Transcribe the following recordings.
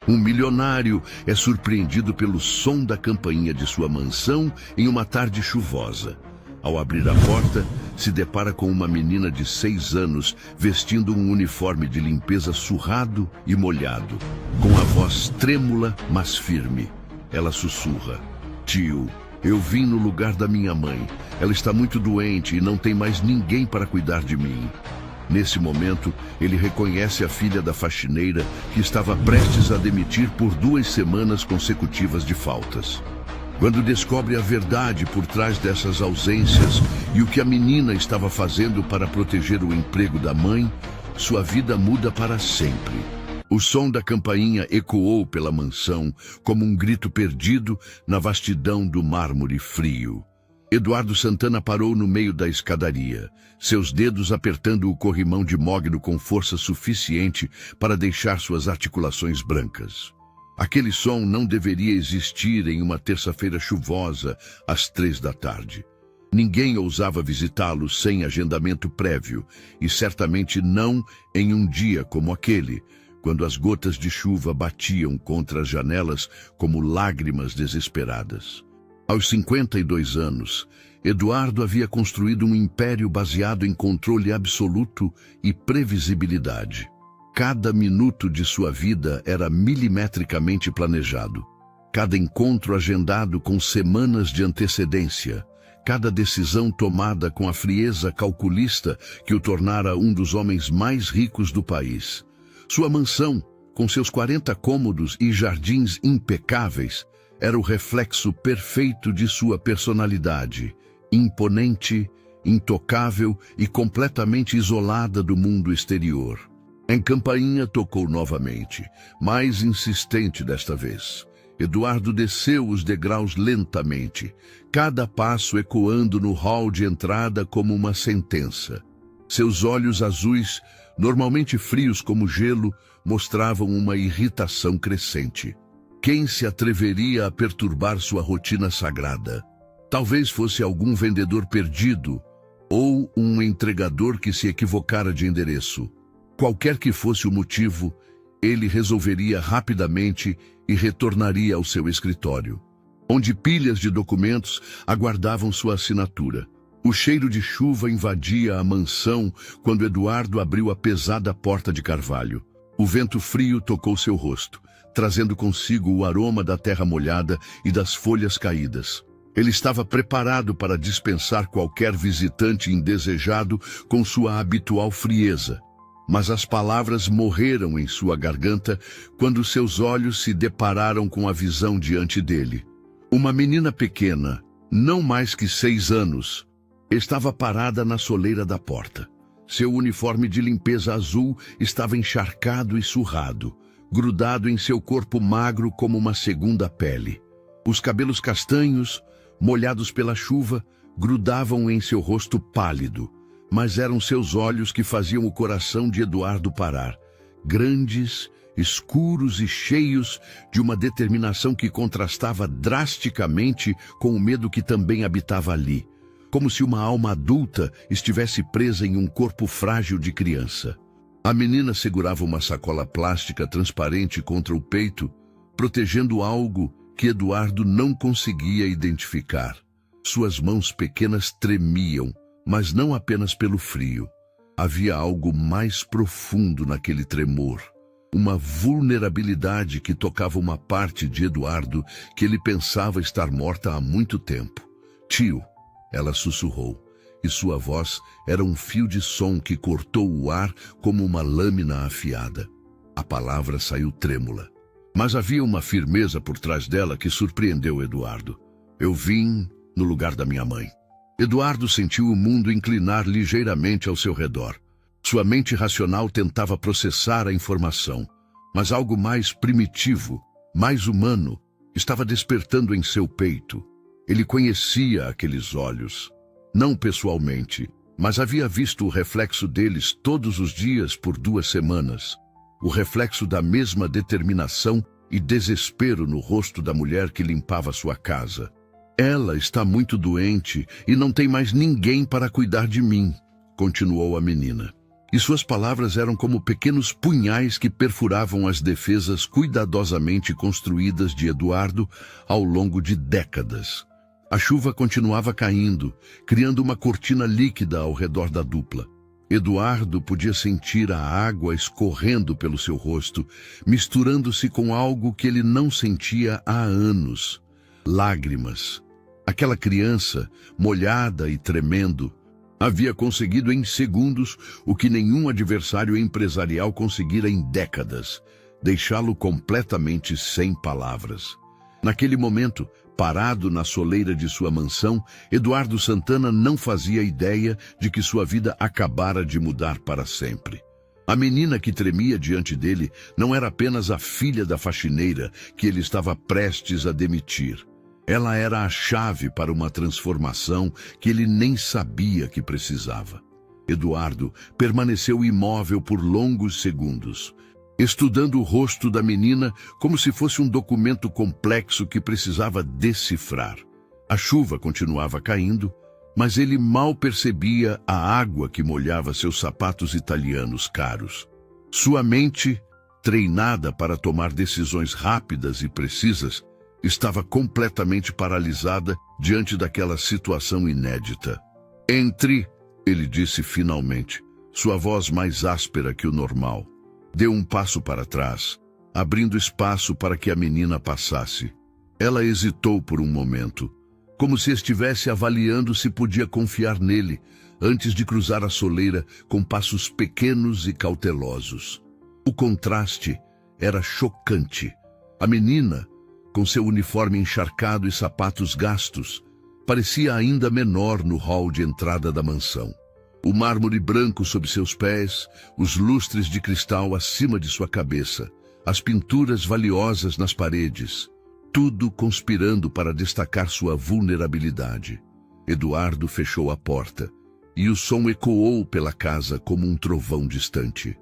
Um milionário é surpreendido pelo som da campainha de sua mansão em uma tarde chuvosa. Ao abrir a porta, se depara com uma menina de 6 anos vestindo um uniforme de limpeza surrado e molhado. Com a voz trêmula, mas firme, ela sussurra: "Tio, eu vim no lugar da minha mãe. Ela está muito doente e não tem mais ninguém para cuidar de mim." Nesse momento, ele reconhece a filha da faxineira que estava prestes a demitir por 2 semanas consecutivas de faltas. Quando descobre a verdade por trás dessas ausências e o que a menina estava fazendo para proteger o emprego da mãe, sua vida muda para sempre. O som da campainha ecoou pela mansão como um grito perdido na vastidão do mármore frio. Eduardo Santana parou no meio da escadaria, seus dedos apertando o corrimão de mogno com força suficiente para deixar suas articulações brancas. Aquele som não deveria existir em uma terça-feira chuvosa, às 3 da tarde. Ninguém ousava visitá-lo sem agendamento prévio, e certamente não em um dia como aquele, quando as gotas de chuva batiam contra as janelas como lágrimas desesperadas. Aos 52 anos, Eduardo havia construído um império baseado em controle absoluto e previsibilidade. Cada minuto de sua vida era milimetricamente planejado. Cada encontro agendado com semanas de antecedência. Cada decisão tomada com a frieza calculista que o tornara um dos homens mais ricos do país. Sua mansão, com seus 40 cômodos e jardins impecáveis, era o reflexo perfeito de sua personalidade, imponente, intocável e completamente isolada do mundo exterior. A campainha tocou novamente, mais insistente desta vez. Eduardo desceu os degraus lentamente, cada passo ecoando no hall de entrada como uma sentença. Seus olhos azuis, normalmente frios como gelo, mostravam uma irritação crescente. Quem se atreveria a perturbar sua rotina sagrada? Talvez fosse algum vendedor perdido ou um entregador que se equivocara de endereço. Qualquer que fosse o motivo, ele resolveria rapidamente e retornaria ao seu escritório, onde pilhas de documentos aguardavam sua assinatura. O cheiro de chuva invadia a mansão quando Eduardo abriu a pesada porta de carvalho. O vento frio tocou seu rosto, trazendo consigo o aroma da terra molhada e das folhas caídas. Ele estava preparado para dispensar qualquer visitante indesejado com sua habitual frieza. Mas as palavras morreram em sua garganta quando seus olhos se depararam com a visão diante dele. Uma menina pequena, não mais que 6 anos, estava parada na soleira da porta. Seu uniforme de limpeza azul estava encharcado e surrado, grudado em seu corpo magro como uma segunda pele. Os cabelos castanhos, molhados pela chuva, grudavam em seu rosto pálido, mas eram seus olhos que faziam o coração de Eduardo parar, grandes, escuros e cheios de uma determinação que contrastava drasticamente com o medo que também habitava ali, como se uma alma adulta estivesse presa em um corpo frágil de criança. A menina segurava uma sacola plástica transparente contra o peito, protegendo algo que Eduardo não conseguia identificar. Suas mãos pequenas tremiam, mas não apenas pelo frio. Havia algo mais profundo naquele tremor, uma vulnerabilidade que tocava uma parte de Eduardo que ele pensava estar morta há muito tempo. "Tio", ela sussurrou, e sua voz era um fio de som que cortou o ar como uma lâmina afiada. A palavra saiu trêmula, mas havia uma firmeza por trás dela que surpreendeu Eduardo. "Eu vim no lugar da minha mãe." Eduardo sentiu o mundo inclinar ligeiramente ao seu redor. Sua mente racional tentava processar a informação, mas algo mais primitivo, mais humano, estava despertando em seu peito. Ele conhecia aqueles olhos, não pessoalmente, mas havia visto o reflexo deles todos os dias por 2 semanas. O reflexo da mesma determinação e desespero no rosto da mulher que limpava sua casa. "Ela está muito doente e não tem mais ninguém para cuidar de mim", continuou a menina. e suas palavras eram como pequenos punhais que perfuravam as defesas cuidadosamente construídas de Eduardo ao longo de décadas. A chuva continuava caindo, criando uma cortina líquida ao redor da dupla. Eduardo podia sentir a água escorrendo pelo seu rosto, misturando-se com algo que ele não sentia há anos: lágrimas. Aquela criança, molhada e tremendo, havia conseguido em segundos o que nenhum adversário empresarial conseguira em décadas: deixá-lo completamente sem palavras. Naquele momento, parado na soleira de sua mansão, Eduardo Santana não fazia ideia de que sua vida acabara de mudar para sempre. A menina que tremia diante dele não era apenas a filha da faxineira que ele estava prestes a demitir. Ela era a chave para uma transformação que ele nem sabia que precisava. Eduardo permaneceu imóvel por longos segundos, estudando o rosto da menina como se fosse um documento complexo que precisava decifrar. A chuva continuava caindo, mas ele mal percebia a água que molhava seus sapatos italianos caros. Sua mente, treinada para tomar decisões rápidas e precisas, estava completamente paralisada diante daquela situação inédita. "Entre", ele disse finalmente, sua voz mais áspera que o normal. Deu um passo para trás, abrindo espaço para que a menina passasse. Ela hesitou por um momento, como se estivesse avaliando se podia confiar nele, antes de cruzar a soleira com passos pequenos e cautelosos. O contraste era chocante. A menina, com seu uniforme encharcado e sapatos gastos, parecia ainda menor no hall de entrada da mansão. O mármore branco sob seus pés, os lustres de cristal acima de sua cabeça, as pinturas valiosas nas paredes, tudo conspirando para destacar sua vulnerabilidade. Eduardo fechou a porta, e o som ecoou pela casa como um trovão distante.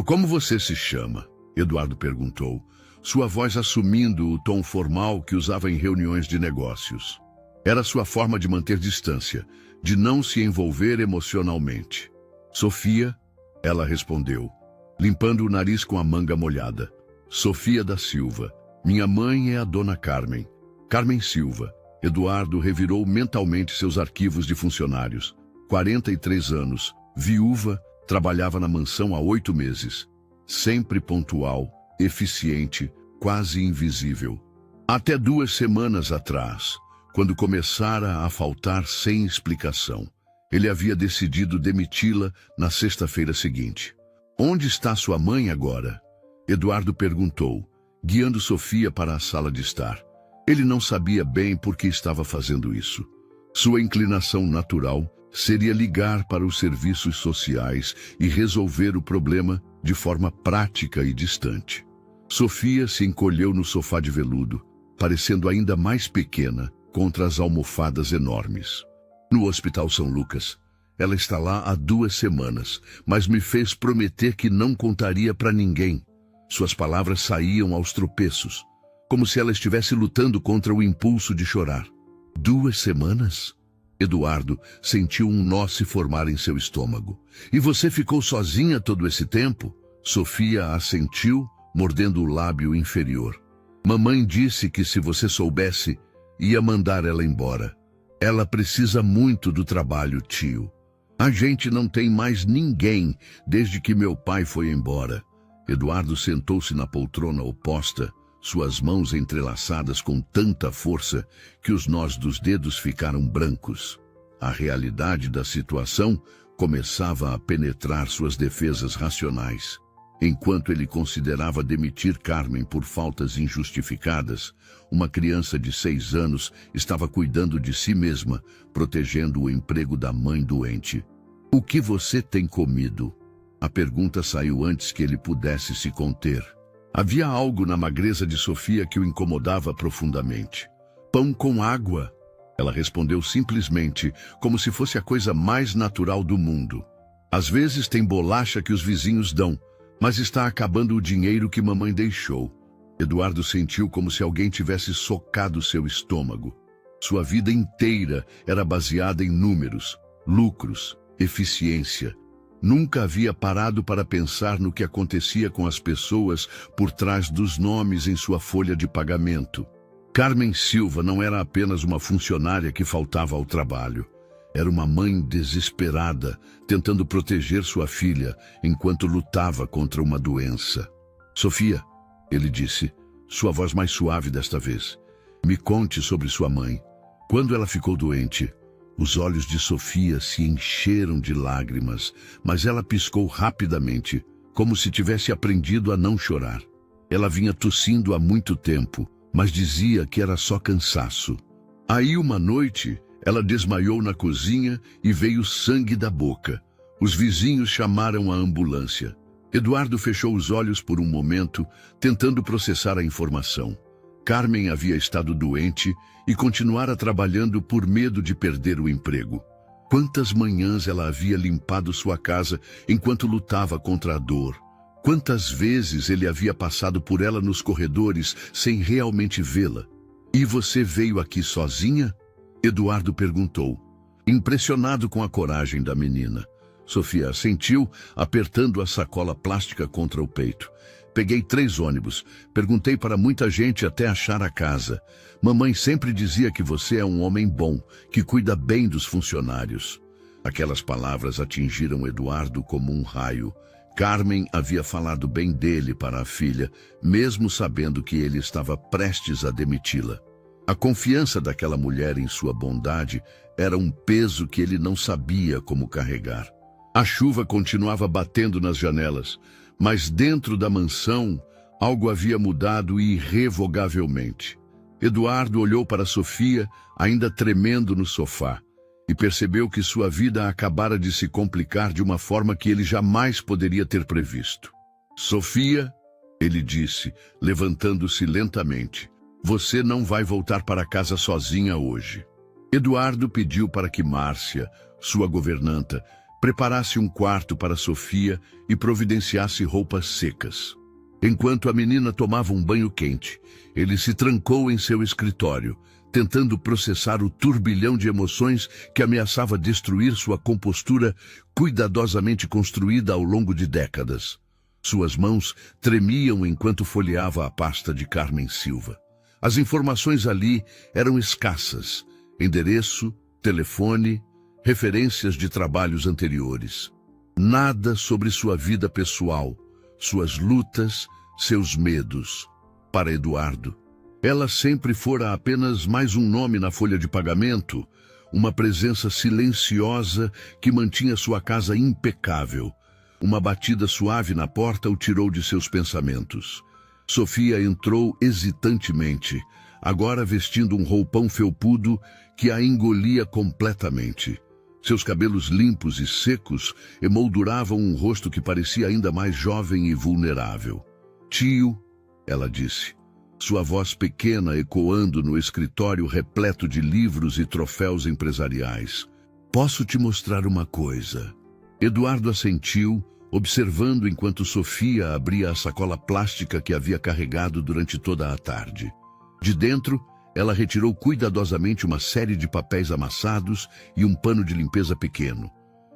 "Como você se chama?" Eduardo perguntou, sua voz assumindo o tom formal que usava em reuniões de negócios. Era sua forma de manter distância, de não se envolver emocionalmente. "Sofia", ela respondeu, limpando o nariz com a manga molhada. "Sofia da Silva. Minha mãe é a dona Carmen. Carmen Silva." Eduardo revirou mentalmente seus arquivos de funcionários. 43 anos, viúva, trabalhava na mansão há 8 meses. Sempre pontual, eficiente, quase invisível. Até 2 semanas atrás, quando começara a faltar sem explicação, ele havia decidido demiti-la na sexta-feira seguinte. "Onde está sua mãe agora?" Eduardo perguntou, guiando Sofia para a sala de estar. Ele não sabia bem por que estava fazendo isso. Sua inclinação natural seria ligar para os serviços sociais e resolver o problema de forma prática e distante. Sofia se encolheu no sofá de veludo, parecendo ainda mais pequena contra as almofadas enormes. "No Hospital São Lucas. Ela está lá há 2 semanas, mas me fez prometer que não contaria para ninguém." Suas palavras saíam aos tropeços, como se ela estivesse lutando contra o impulso de chorar. 2 semanas? Eduardo sentiu um nó se formar em seu estômago. "E você ficou sozinha todo esse tempo?" Sofia assentiu, mordendo o lábio inferior. "Mamãe disse que se você soubesse, ia mandar ela embora. Ela precisa muito do trabalho, tio. A gente não tem mais ninguém desde que meu pai foi embora." Eduardo sentou-se na poltrona oposta, suas mãos entrelaçadas com tanta força que os nós dos dedos ficaram brancos. A realidade da situação começava a penetrar suas defesas racionais. Enquanto ele considerava demitir Carmen por faltas injustificadas, uma criança de 6 anos estava cuidando de si mesma, protegendo o emprego da mãe doente. "O que você tem comido?" A pergunta saiu antes que ele pudesse se conter. Havia algo na magreza de Sofia que o incomodava profundamente. "Pão com água", ela respondeu simplesmente, como se fosse a coisa mais natural do mundo. "Às vezes tem bolacha que os vizinhos dão, mas está acabando o dinheiro que mamãe deixou." Eduardo sentiu como se alguém tivesse socado seu estômago. Sua vida inteira era baseada em números, lucros, eficiência. Nunca havia parado para pensar no que acontecia com as pessoas por trás dos nomes em sua folha de pagamento. Carmen Silva não era apenas uma funcionária que faltava ao trabalho. Era uma mãe desesperada, tentando proteger sua filha enquanto lutava contra uma doença. Sofia, ele disse, sua voz mais suave desta vez, me conte sobre sua mãe. Quando ela ficou doente, os olhos de Sofia se encheram de lágrimas, mas ela piscou rapidamente, como se tivesse aprendido a não chorar. Ela vinha tossindo há muito tempo, mas dizia que era só cansaço. Aí uma noite, ela desmaiou na cozinha e veio sangue da boca. Os vizinhos chamaram a ambulância. Eduardo fechou os olhos por um momento, tentando processar a informação. Carmen havia estado doente e continuara trabalhando por medo de perder o emprego. Quantas manhãs ela havia limpado sua casa enquanto lutava contra a dor. Quantas vezes ele havia passado por ela nos corredores sem realmente vê-la. E você veio aqui sozinha? Eduardo perguntou, impressionado com a coragem da menina. Sofia assentiu, apertando a sacola plástica contra o peito. Peguei 3 ônibus. Perguntei para muita gente até achar a casa. Mamãe sempre dizia que você é um homem bom, que cuida bem dos funcionários. Aquelas palavras atingiram Eduardo como um raio. Carmen havia falado bem dele para a filha, mesmo sabendo que ele estava prestes a demiti-la. A confiança daquela mulher em sua bondade era um peso que ele não sabia como carregar. A chuva continuava batendo nas janelas, mas dentro da mansão, algo havia mudado irrevogavelmente. Eduardo olhou para Sofia, ainda tremendo no sofá, e percebeu que sua vida acabara de se complicar de uma forma que ele jamais poderia ter previsto. Sofia, ele disse, levantando-se lentamente, você não vai voltar para casa sozinha hoje. Eduardo pediu para que Márcia, sua governanta, preparasse um quarto para Sofia e providenciasse roupas secas. Enquanto a menina tomava um banho quente, ele se trancou em seu escritório, tentando processar o turbilhão de emoções que ameaçava destruir sua compostura cuidadosamente construída ao longo de décadas. Suas mãos tremiam enquanto folheava a pasta de Carmen Silva. As informações ali eram escassas: endereço, telefone, referências de trabalhos anteriores. Nada sobre sua vida pessoal, suas lutas, seus medos. Para Eduardo, ela sempre fora apenas mais um nome na folha de pagamento, uma presença silenciosa que mantinha sua casa impecável. Uma batida suave na porta o tirou de seus pensamentos. Sofia entrou hesitantemente, agora vestindo um roupão felpudo que a engolia completamente. Seus cabelos limpos e secos emolduravam um rosto que parecia ainda mais jovem e vulnerável. Tio, ela disse, sua voz pequena ecoando no escritório repleto de livros e troféus empresariais. Posso te mostrar uma coisa? Eduardo assentiu, observando enquanto Sofia abria a sacola plástica que havia carregado durante toda a tarde. De dentro, ela retirou cuidadosamente uma série de papéis amassados e um pano de limpeza pequeno.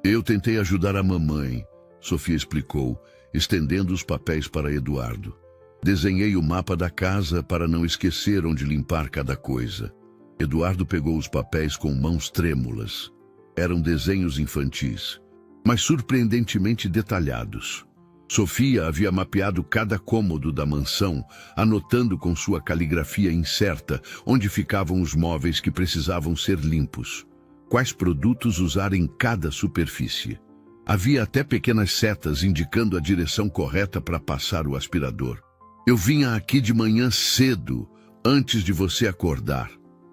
Eu tentei ajudar a mamãe, Sofia explicou, estendendo os papéis para Eduardo. Desenhei o mapa da casa para não esquecer onde limpar cada coisa. Eduardo pegou os papéis com mãos trêmulas. Eram desenhos infantis, mas surpreendentemente detalhados. Sofia havia mapeado cada cômodo da mansão, anotando com sua caligrafia incerta onde ficavam os móveis que precisavam ser limpos, quais produtos usar em cada superfície. Havia até pequenas setas indicando a direção correta para passar o aspirador. Eu vinha aqui de manhã cedo, antes de você acordar.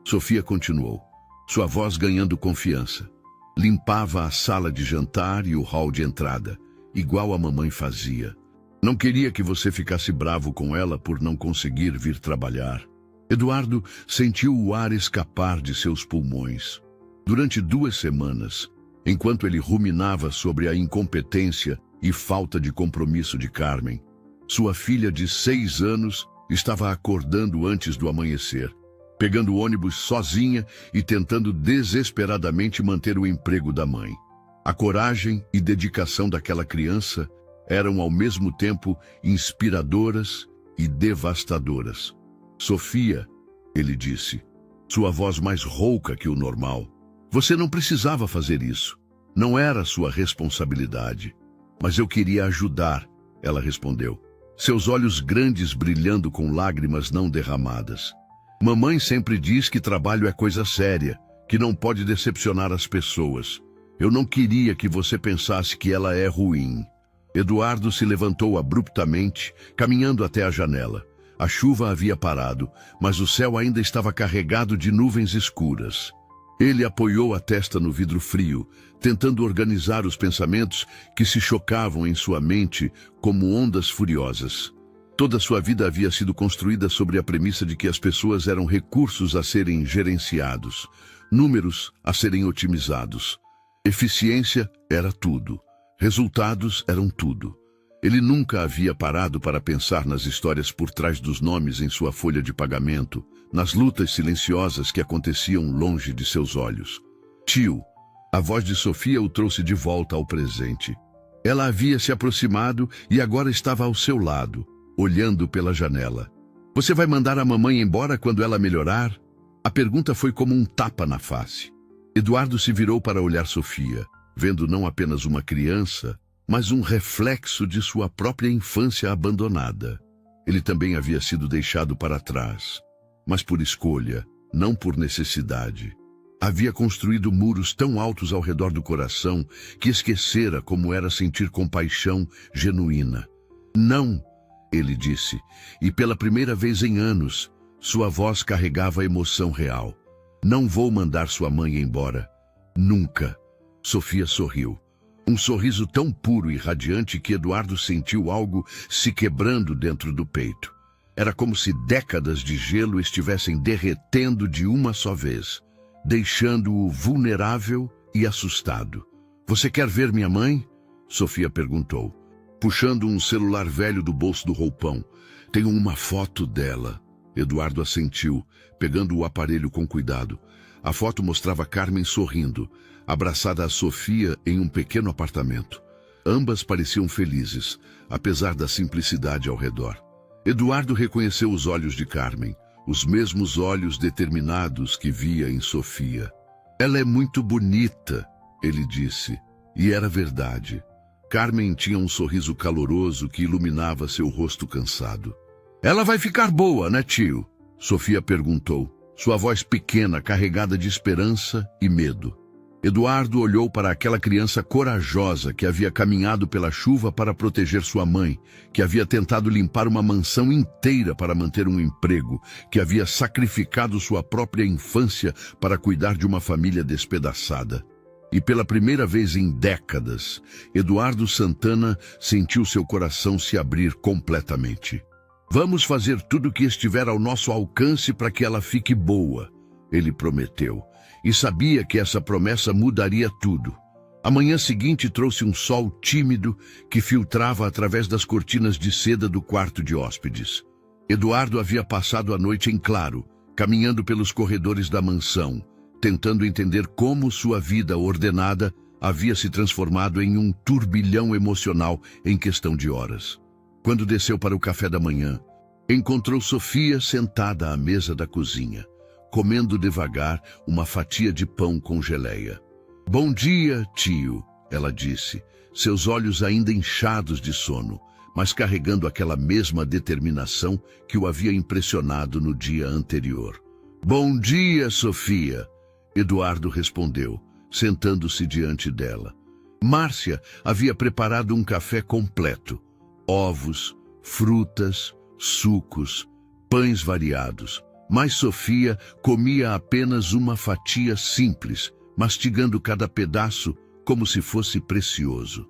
Sofia continuou, sua voz ganhando confiança. Limpava a sala de jantar e o hall de entrada, igual a mamãe fazia. Não queria que você ficasse bravo com ela por não conseguir vir trabalhar. Eduardo sentiu o ar escapar de seus pulmões. Durante 2 semanas, enquanto ele ruminava sobre a incompetência e falta de compromisso de Carmen, sua filha de 6 anos estava acordando antes do amanhecer, pegando o ônibus sozinha e tentando desesperadamente manter o emprego da mãe. A coragem e dedicação daquela criança eram ao mesmo tempo inspiradoras e devastadoras. Sofia, ele disse, sua voz mais rouca que o normal. Você não precisava fazer isso. Não era sua responsabilidade. Mas eu queria ajudar, ela respondeu. Seus olhos grandes brilhando com lágrimas não derramadas. Mamãe sempre diz que trabalho é coisa séria, que não pode decepcionar as pessoas. Eu não queria que você pensasse que ela é ruim. Eduardo se levantou abruptamente, caminhando até a janela. A chuva havia parado, mas o céu ainda estava carregado de nuvens escuras. Ele apoiou a testa no vidro frio, tentando organizar os pensamentos que se chocavam em sua mente como ondas furiosas. Toda sua vida havia sido construída sobre a premissa de que as pessoas eram recursos a serem gerenciados, números a serem otimizados. Eficiência era tudo. Resultados eram tudo. Ele nunca havia parado para pensar nas histórias por trás dos nomes em sua folha de pagamento, nas lutas silenciosas que aconteciam longe de seus olhos. Tio, a voz de Sofia o trouxe de volta ao presente. Ela havia se aproximado e agora estava ao seu lado, olhando pela janela. Você vai mandar a mamãe embora quando ela melhorar? A pergunta foi como um tapa na face. Eduardo se virou para olhar Sofia, vendo não apenas uma criança, mas um reflexo de sua própria infância abandonada. Ele também havia sido deixado para trás, mas por escolha, não por necessidade. Havia construído muros tão altos ao redor do coração que esquecera como era sentir compaixão genuína. Não, ele disse, e pela primeira vez em anos, sua voz carregava emoção real. Não vou mandar sua mãe embora. Nunca. Sofia sorriu. Um sorriso tão puro e radiante que Eduardo sentiu algo se quebrando dentro do peito. Era como se décadas de gelo estivessem derretendo de uma só vez, deixando-o vulnerável e assustado. Você quer ver minha mãe? Sofia perguntou, puxando um celular velho do bolso do roupão. Tenho uma foto dela. Eduardo assentiu, pegando o aparelho com cuidado. A foto mostrava Carmen sorrindo, abraçada a Sofia em um pequeno apartamento. Ambas pareciam felizes, apesar da simplicidade ao redor. Eduardo reconheceu os olhos de Carmen, os mesmos olhos determinados que via em Sofia. Ela é muito bonita, ele disse, e era verdade. Carmen tinha um sorriso caloroso que iluminava seu rosto cansado. Ela vai ficar boa, né, tio? Sofia perguntou, sua voz pequena carregada de esperança e medo. Eduardo olhou para aquela criança corajosa que havia caminhado pela chuva para proteger sua mãe, que havia tentado limpar uma mansão inteira para manter um emprego, que havia sacrificado sua própria infância para cuidar de uma família despedaçada. E pela primeira vez em décadas, Eduardo Santana sentiu seu coração se abrir completamente. Vamos fazer tudo o que estiver ao nosso alcance para que ela fique boa, ele prometeu. E sabia que essa promessa mudaria tudo. A manhã seguinte trouxe um sol tímido que filtrava através das cortinas de seda do quarto de hóspedes. Eduardo havia passado a noite em claro, caminhando pelos corredores da mansão, tentando entender como sua vida ordenada havia se transformado em um turbilhão emocional em questão de horas. Quando desceu para o café da manhã, encontrou Sofia sentada à mesa da cozinha, comendo devagar uma fatia de pão com geleia. Bom dia, tio, ela disse, seus olhos ainda inchados de sono, mas carregando aquela mesma determinação que o havia impressionado no dia anterior. Bom dia, Sofia, Eduardo respondeu, sentando-se diante dela. Márcia havia preparado um café completo. Ovos, frutas, sucos, pães variados. Mas Sofia comia apenas uma fatia simples, mastigando cada pedaço como se fosse precioso.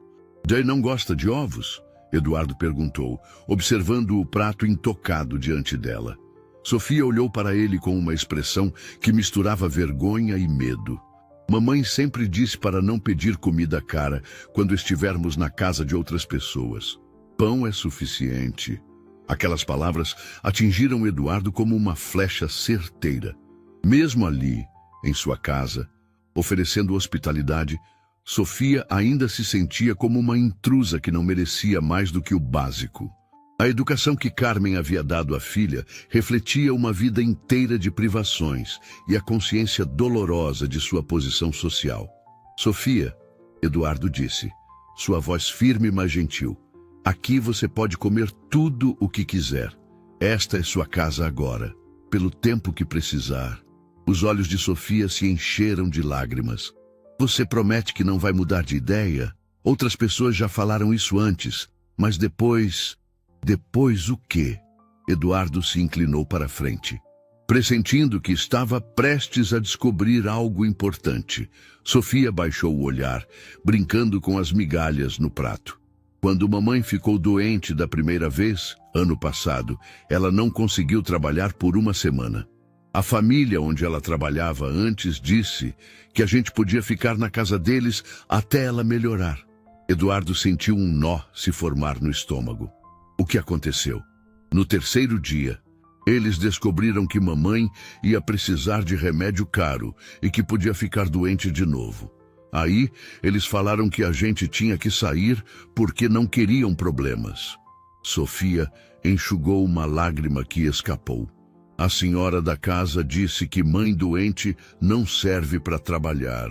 Jay não gosta de ovos? Eduardo perguntou, observando o prato intocado diante dela. Sofia olhou para ele com uma expressão que misturava vergonha e medo. Mamãe sempre disse para não pedir comida cara quando estivermos na casa de outras pessoas. Pão é suficiente. Aquelas palavras atingiram Eduardo como uma flecha certeira. Mesmo ali, em sua casa, oferecendo hospitalidade, Sofia ainda se sentia como uma intrusa que não merecia mais do que o básico. A educação que Carmen havia dado à filha refletia uma vida inteira de privações e a consciência dolorosa de sua posição social. Sofia, Eduardo disse, sua voz firme mas gentil, aqui você pode comer tudo o que quiser. Esta é sua casa agora, pelo tempo que precisar. Os olhos de Sofia se encheram de lágrimas. Você promete que não vai mudar de ideia? Outras pessoas já falaram isso antes, mas depois... Depois o quê? Eduardo se inclinou para a frente, pressentindo que estava prestes a descobrir algo importante. Sofia baixou o olhar, brincando com as migalhas no prato. Quando mamãe ficou doente da primeira vez, ano passado, ela não conseguiu trabalhar por uma semana. A família onde ela trabalhava antes disse que a gente podia ficar na casa deles até ela melhorar. Eduardo sentiu um nó se formar no estômago. O que aconteceu? No terceiro dia, eles descobriram que mamãe ia precisar de remédio caro e que podia ficar doente de novo. Aí, eles falaram que a gente tinha que sair porque não queriam problemas. Sofia enxugou uma lágrima que escapou. A senhora da casa disse que mãe doente não serve para trabalhar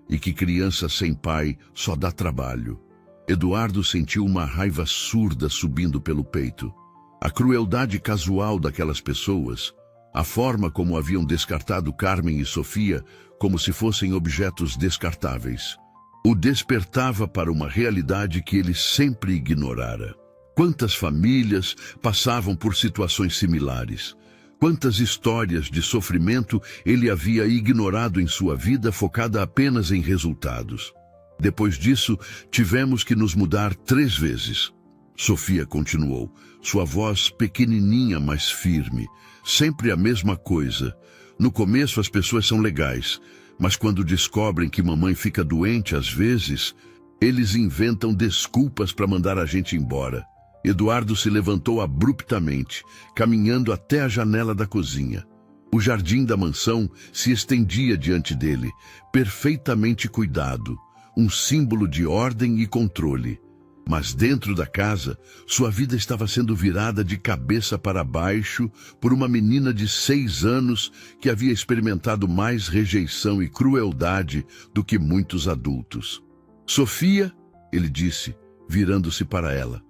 e que criança sem pai só dá trabalho. Eduardo sentiu uma raiva surda subindo pelo peito. A crueldade casual daquelas pessoas, a forma como haviam descartado Carmen e Sofia como se fossem objetos descartáveis, o despertava para uma realidade que ele sempre ignorara. Quantas famílias passavam por situações similares? Quantas histórias de sofrimento ele havia ignorado em sua vida focada apenas em resultados? Depois disso, tivemos que nos mudar 3 vezes. Sofia continuou, sua voz pequenininha, mas firme. Sempre a mesma coisa. No começo as pessoas são legais, mas quando descobrem que mamãe fica doente às vezes, eles inventam desculpas para mandar a gente embora. Eduardo se levantou abruptamente, caminhando até a janela da cozinha. O jardim da mansão se estendia diante dele, perfeitamente cuidado. Um símbolo de ordem e controle. Mas dentro da casa, sua vida estava sendo virada de cabeça para baixo por uma menina de 6 anos que havia experimentado mais rejeição e crueldade do que muitos adultos. Sofia, ele disse, virando-se para ela,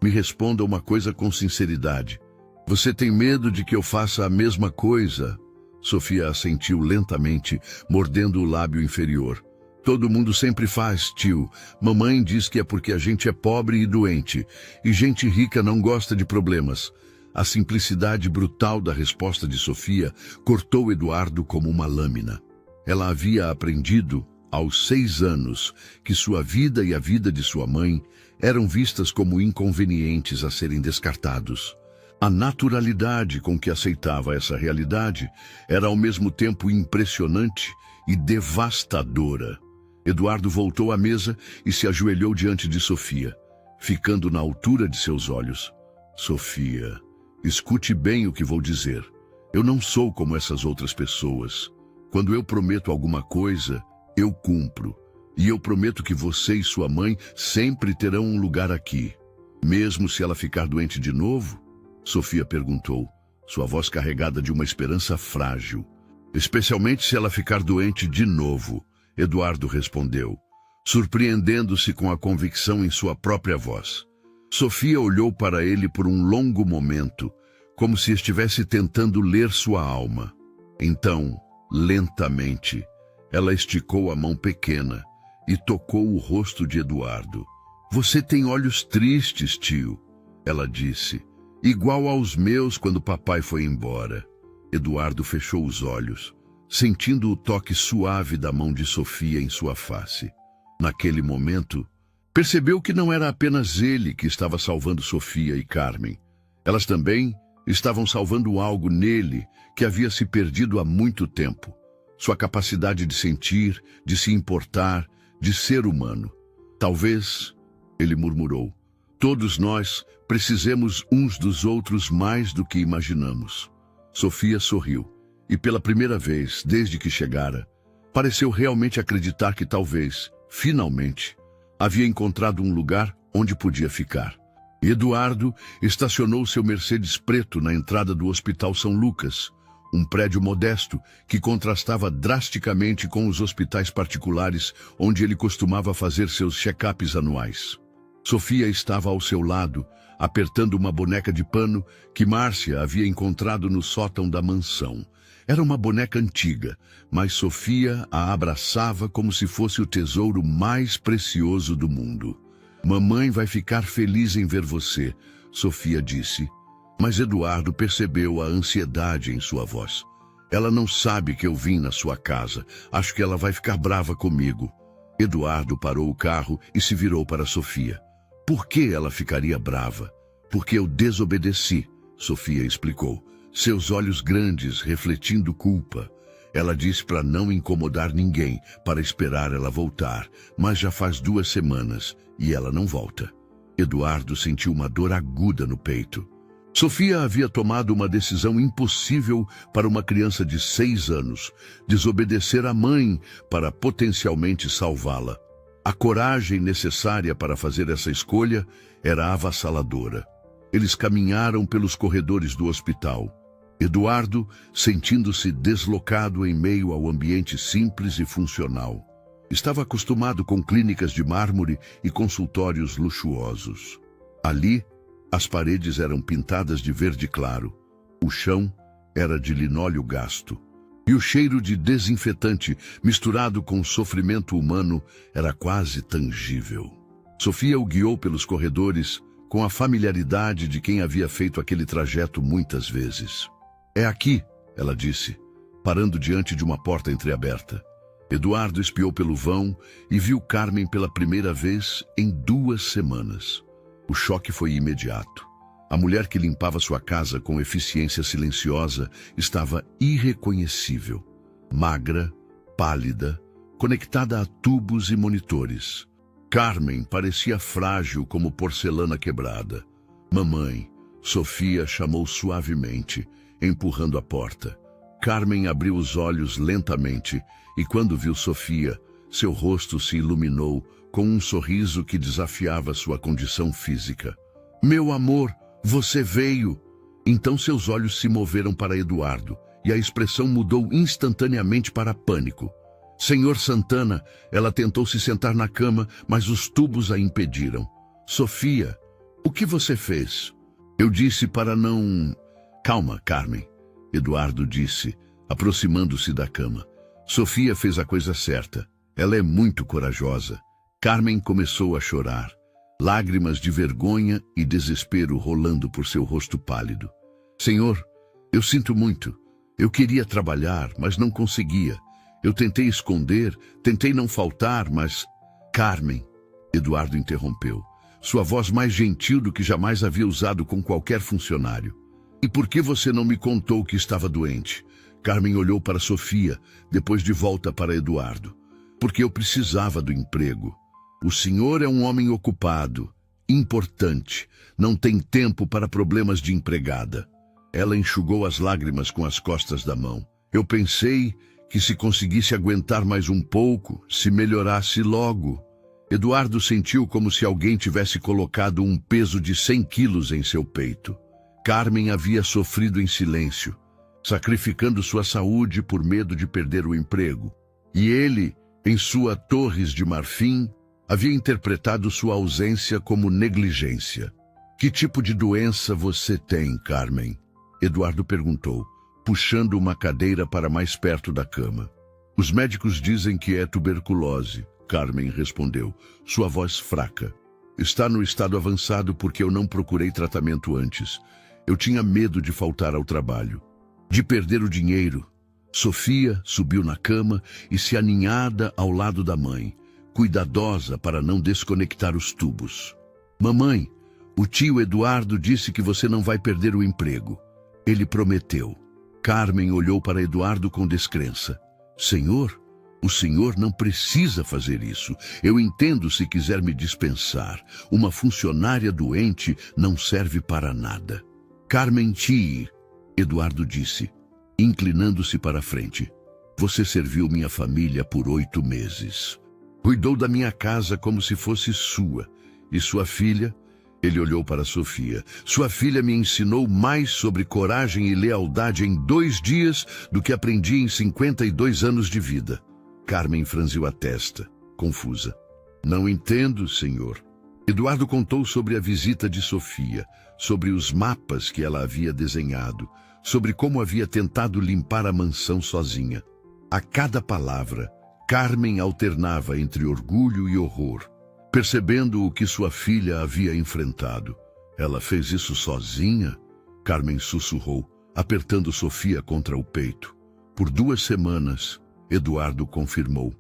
me responda uma coisa com sinceridade. Você tem medo de que eu faça a mesma coisa? Sofia assentiu lentamente, mordendo o lábio inferior. Todo mundo sempre faz, tio. Mamãe diz que é porque a gente é pobre e doente, e gente rica não gosta de problemas. A simplicidade brutal da resposta de Sofia cortou Eduardo como uma lâmina. Ela havia aprendido, aos 6 anos, que sua vida e a vida de sua mãe eram vistas como inconvenientes a serem descartados. A naturalidade com que aceitava essa realidade era ao mesmo tempo impressionante e devastadora. Eduardo voltou à mesa e se ajoelhou diante de Sofia, ficando na altura de seus olhos. Sofia, escute bem o que vou dizer. Eu não sou como essas outras pessoas. Quando eu prometo alguma coisa, eu cumpro. E eu prometo que você e sua mãe sempre terão um lugar aqui. Mesmo se ela ficar doente de novo? Sofia perguntou, sua voz carregada de uma esperança frágil. Especialmente se ela ficar doente de novo. Eduardo respondeu, surpreendendo-se com a convicção em sua própria voz. Sofia olhou para ele por um longo momento, como se estivesse tentando ler sua alma. Então, lentamente, ela esticou a mão pequena e tocou o rosto de Eduardo. Você tem olhos tristes, tio, ela disse, igual aos meus quando papai foi embora. Eduardo fechou os olhos, sentindo o toque suave da mão de Sofia em sua face. Naquele momento, percebeu que não era apenas ele que estava salvando Sofia e Carmen. Elas também estavam salvando algo nele que havia se perdido há muito tempo. Sua capacidade de sentir, de se importar, de ser humano. Talvez, ele murmurou, todos nós precisemos uns dos outros mais do que imaginamos. Sofia sorriu. E pela primeira vez, desde que chegara, pareceu realmente acreditar que talvez, Finalmente, havia encontrado um lugar onde podia ficar. Eduardo estacionou seu Mercedes preto na entrada do Hospital São Lucas, um prédio modesto que contrastava drasticamente com os hospitais particulares onde ele costumava fazer seus check-ups anuais. Sofia estava ao seu lado, apertando uma boneca de pano que Márcia havia encontrado no sótão da mansão. Era uma boneca antiga, mas Sofia a abraçava como se fosse o tesouro mais precioso do mundo. "Mamãe vai ficar feliz em ver você", Sofia disse. Mas Eduardo percebeu a ansiedade em sua voz. "Ela não sabe que eu vim na sua casa. Acho que ela vai ficar brava comigo." Eduardo parou o carro e se virou para Sofia. "Por que ela ficaria brava?" "Porque eu desobedeci", Sofia explicou, seus olhos grandes refletindo culpa. Ela disse para não incomodar ninguém, para esperar ela voltar, mas já faz 2 semanas e ela não volta. Eduardo sentiu uma dor aguda no peito. Sofia havia tomado uma decisão impossível para uma criança de 6 anos, desobedecer à mãe para potencialmente salvá-la. A coragem necessária para fazer essa escolha era avassaladora. Eles caminharam pelos corredores do hospital. Eduardo, sentindo-se deslocado em meio ao ambiente simples e funcional. Estava acostumado com clínicas de mármore e consultórios luxuosos. Ali, as paredes eram pintadas de verde claro, o chão era de linóleo gasto, e o cheiro de desinfetante misturado com sofrimento humano era quase tangível. Sofia o guiou pelos corredores com a familiaridade de quem havia feito aquele trajeto muitas vezes. "É aqui", ela disse, parando diante de uma porta entreaberta. Eduardo espiou pelo vão e viu Carmen pela primeira vez em 2 semanas. O choque foi imediato. A mulher que limpava sua casa com eficiência silenciosa estava irreconhecível. Magra, pálida, conectada a tubos e monitores. Carmen parecia frágil como porcelana quebrada. "Mamãe", Sofia chamou suavemente, empurrando a porta. Carmen abriu os olhos lentamente e quando viu Sofia, seu rosto se iluminou com um sorriso que desafiava sua condição física. "Meu amor, você veio!" Então seus olhos se moveram para Eduardo e a expressão mudou instantaneamente para pânico. "Senhor Santana", ela tentou se sentar na cama, mas os tubos a impediram. "Sofia, o que você fez?" "Eu disse para não..." "Calma, Carmen", Eduardo disse, aproximando-se da cama. "Sofia fez a coisa certa. Ela é muito corajosa." Carmen começou a chorar, lágrimas de vergonha e desespero rolando por seu rosto pálido. "Senhor, eu sinto muito. Eu queria trabalhar, mas não conseguia. Eu tentei esconder, tentei não faltar, mas..." "Carmen", Eduardo interrompeu, sua voz mais gentil do que jamais havia usado com qualquer funcionário. "E por que você não me contou que estava doente?" Carmen olhou para Sofia, depois de volta para Eduardo. "Porque eu precisava do emprego. O senhor é um homem ocupado, importante, não tem tempo para problemas de empregada." Ela enxugou as lágrimas com as costas da mão. "Eu pensei que se conseguisse aguentar mais um pouco, se melhorasse logo." Eduardo sentiu como se alguém tivesse colocado um peso de 100 quilos em seu peito. Carmen havia sofrido em silêncio, sacrificando sua saúde por medo de perder o emprego. E ele, em sua Torres de Marfim, havia interpretado sua ausência como negligência. "Que tipo de doença você tem, Carmen?" Eduardo perguntou, puxando uma cadeira para mais perto da cama. "Os médicos dizem que é tuberculose", Carmen respondeu, sua voz fraca. "Está no estado avançado porque eu não procurei tratamento antes. Eu tinha medo de faltar ao trabalho, de perder o dinheiro." Sofia subiu na cama e se aninhada ao lado da mãe, cuidadosa para não desconectar os tubos. "Mamãe, o tio Eduardo disse que você não vai perder o emprego. Ele prometeu." Carmen olhou para Eduardo com descrença. "Senhor, o senhor não precisa fazer isso. Eu entendo se quiser me dispensar. Uma funcionária doente não serve para nada." "Carmen Tii", Eduardo disse, inclinando-se para a frente. "Você serviu minha família por 8 meses. Cuidou da minha casa como se fosse sua. E sua filha? Ele olhou para Sofia. Sua filha me ensinou mais sobre coragem e lealdade em 2 dias do que aprendi em 52 anos de vida. Carmen franziu a testa, confusa. Não entendo, senhor. Eduardo contou sobre a visita de Sofia, sobre os mapas que ela havia desenhado, sobre como havia tentado limpar a mansão sozinha. A cada palavra, Carmen alternava entre orgulho e horror, percebendo o que sua filha havia enfrentado. Ela fez isso sozinha? Carmen sussurrou, apertando Sofia contra o peito. Por 2 semanas, Eduardo confirmou.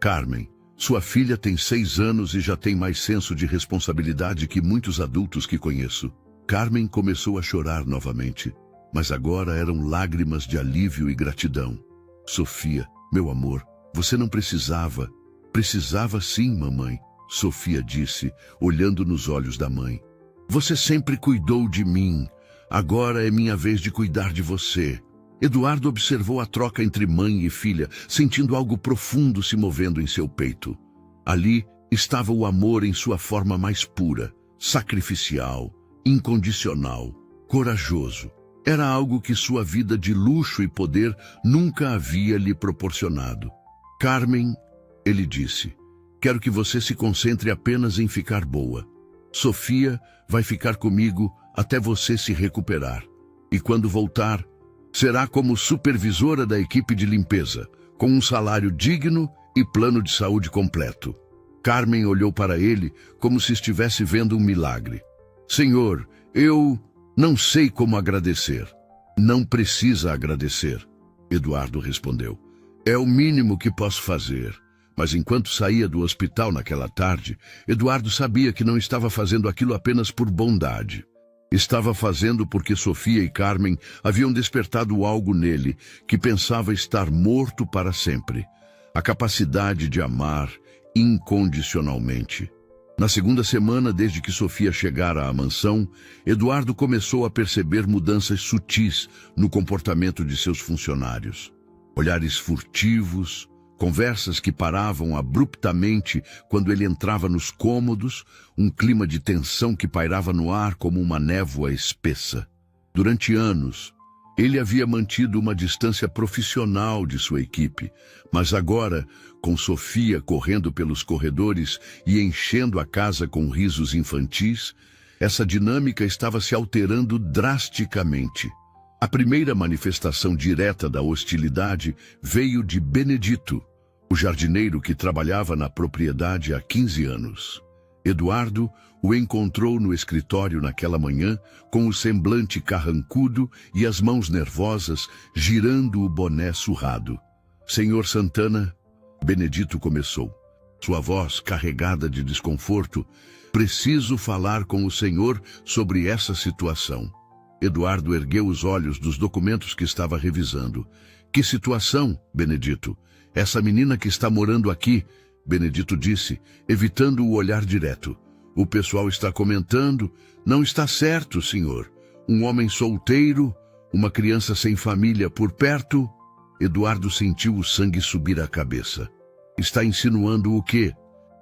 Carmen, sua filha tem 6 anos e já tem mais senso de responsabilidade que muitos adultos que conheço. Carmen começou a chorar novamente, mas agora eram lágrimas de alívio e gratidão. Sofia, meu amor, você não precisava. Precisava sim, mamãe, Sofia disse, olhando nos olhos da mãe. Você sempre cuidou de mim. Agora é minha vez de cuidar de você. Eduardo observou a troca entre mãe e filha, sentindo algo profundo se movendo em seu peito. Ali estava o amor em sua forma mais pura, sacrificial, incondicional, corajoso. Era algo que sua vida de luxo e poder nunca havia lhe proporcionado. Carmen, ele disse, quero que você se concentre apenas em ficar boa. Sofia vai ficar comigo até você se recuperar. E quando voltar, será como supervisora da equipe de limpeza, com um salário digno e plano de saúde completo. Carmen olhou para ele como se estivesse vendo um milagre. Senhor, eu não sei como agradecer. Não precisa agradecer, Eduardo respondeu. É o mínimo que posso fazer. Mas enquanto saía do hospital naquela tarde, Eduardo sabia que não estava fazendo aquilo apenas por bondade. Estava fazendo porque Sofia e Carmen haviam despertado algo nele que pensava estar morto para sempre. A capacidade de amar incondicionalmente. Na 2ª semana, desde que Sofia chegara à mansão, Eduardo começou a perceber mudanças sutis no comportamento de seus funcionários. Olhares furtivos, conversas que paravam abruptamente quando ele entrava nos cômodos, um clima de tensão que pairava no ar como uma névoa espessa. Durante anos, ele havia mantido uma distância profissional de sua equipe, mas agora, com Sofia correndo pelos corredores e enchendo a casa com risos infantis, essa dinâmica estava se alterando drasticamente. A primeira manifestação direta da hostilidade veio de Benedito, o jardineiro que trabalhava na propriedade há 15 anos. Eduardo o encontrou no escritório naquela manhã, com o semblante carrancudo e as mãos nervosas, girando o boné surrado. Senhor Santana, Benedito começou, sua voz carregada de desconforto, preciso falar com o senhor sobre essa situação. Eduardo ergueu os olhos dos documentos que estava revisando. Que situação, Benedito? Essa menina que está morando aqui, Benedito disse, evitando o olhar direto. O pessoal está comentando, não está certo, senhor. Um homem solteiro, uma criança sem família por perto. Eduardo sentiu o sangue subir à cabeça. Está insinuando o quê?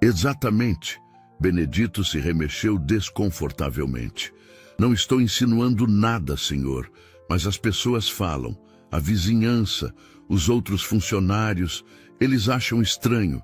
Exatamente. Benedito se remexeu desconfortavelmente. Não estou insinuando nada, senhor, mas as pessoas falam. A vizinhança, os outros funcionários, eles acham estranho.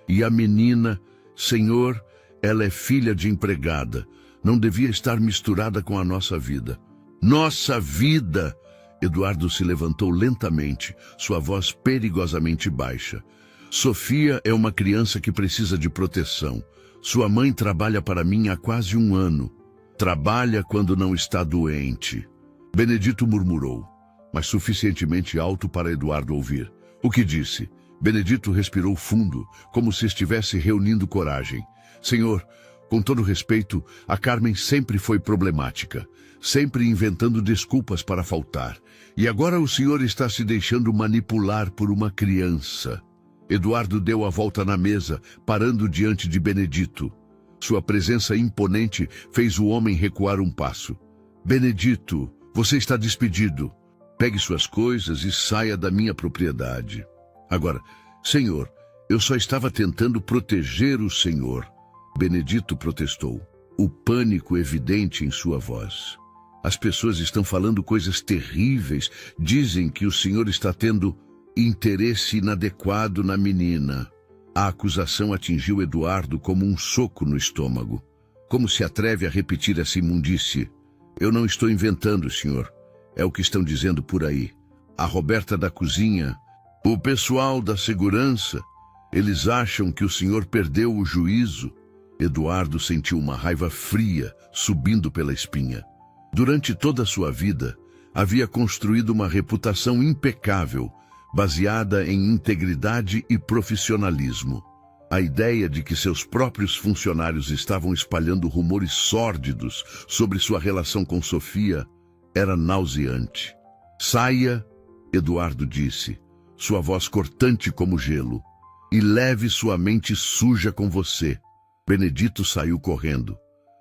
E a menina, senhor, ela é filha de empregada. Não devia estar misturada com a nossa vida. Nossa vida! Eduardo se levantou lentamente, sua voz perigosamente baixa. Sofia é uma criança que precisa de proteção. Sua mãe trabalha para mim há quase 1 ano. Trabalha quando não está doente. Benedito murmurou, mas suficientemente alto para Eduardo ouvir. O que disse? Benedito respirou fundo, como se estivesse reunindo coragem. Senhor, com todo respeito, a Carmen sempre foi problemática, sempre inventando desculpas para faltar. E agora o senhor está se deixando manipular por uma criança. Eduardo deu a volta na mesa, parando diante de Benedito. Sua presença imponente fez o homem recuar um passo. Benedito, você está despedido. Pegue suas coisas e saia da minha propriedade. Agora, senhor, Eu só estava tentando proteger o senhor. Benedito protestou, o pânico evidente em sua voz. As pessoas estão falando coisas terríveis. Dizem que o senhor está tendo interesse inadequado na menina. A acusação atingiu Eduardo como um soco no estômago. Como se atreve a repetir essa imundície? Eu não estou inventando, senhor. É o que estão dizendo por aí. A Roberta da cozinha, o pessoal da segurança, eles acham que o senhor perdeu o juízo. Eduardo sentiu uma raiva fria subindo pela espinha. Durante toda a sua vida, havia construído uma reputação impecável, baseada em integridade e profissionalismo. A ideia de que seus próprios funcionários estavam espalhando rumores sórdidos sobre sua relação com Sofia era nauseante. Saia, Eduardo disse, sua voz cortante como gelo, e leve sua mente suja com você. Benedito saiu correndo,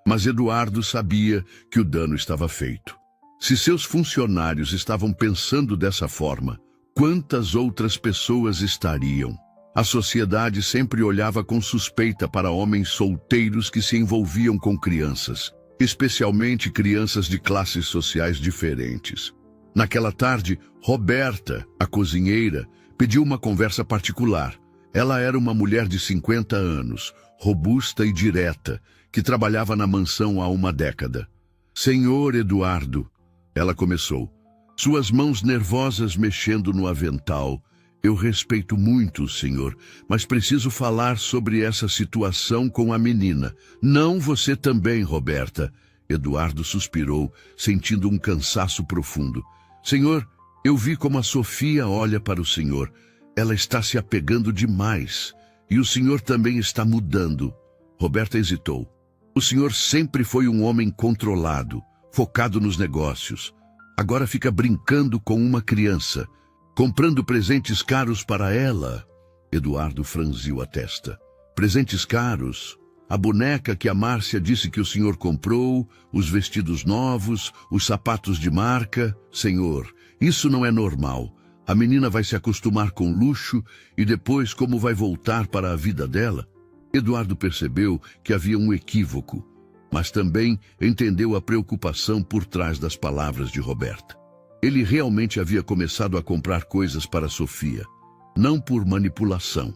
mas Eduardo sabia que o dano estava feito. Se seus funcionários estavam pensando dessa forma, quantas outras pessoas estariam? A sociedade sempre olhava com suspeita para homens solteiros que se envolviam com crianças, especialmente crianças de classes sociais diferentes. Naquela tarde, Roberta, a cozinheira, pediu uma conversa particular. Ela era uma mulher de 50 anos, robusta e direta, que trabalhava na mansão há uma década. Senhor Eduardo, ela começou, suas mãos nervosas mexendo no avental. Eu respeito muito o senhor, mas preciso falar sobre essa situação com a menina. Não você também, Roberta. Eduardo suspirou, sentindo um cansaço profundo. Senhor, eu vi como a Sofia olha para o senhor. Ela está se apegando demais. E o senhor também está mudando. Roberta hesitou. O senhor sempre foi um homem controlado, focado nos negócios. Agora fica brincando com uma criança, comprando presentes caros para ela. Eduardo franziu a testa. Presentes caros? A boneca que a Márcia disse que o senhor comprou, os vestidos novos, os sapatos de marca. Senhor, isso não é normal. A menina vai se acostumar com luxo e depois como vai voltar para a vida dela? Eduardo percebeu que havia um equívoco, mas também entendeu a preocupação por trás das palavras de Roberta. Ele realmente havia começado a comprar coisas para Sofia, não por manipulação,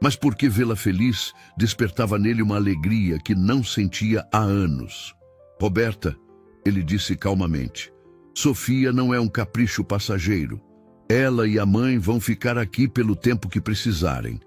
mas porque vê-la feliz despertava nele uma alegria que não sentia há anos. Roberta, ele disse calmamente, Sofia não é um capricho passageiro. Ela e a mãe vão ficar aqui pelo tempo que precisarem.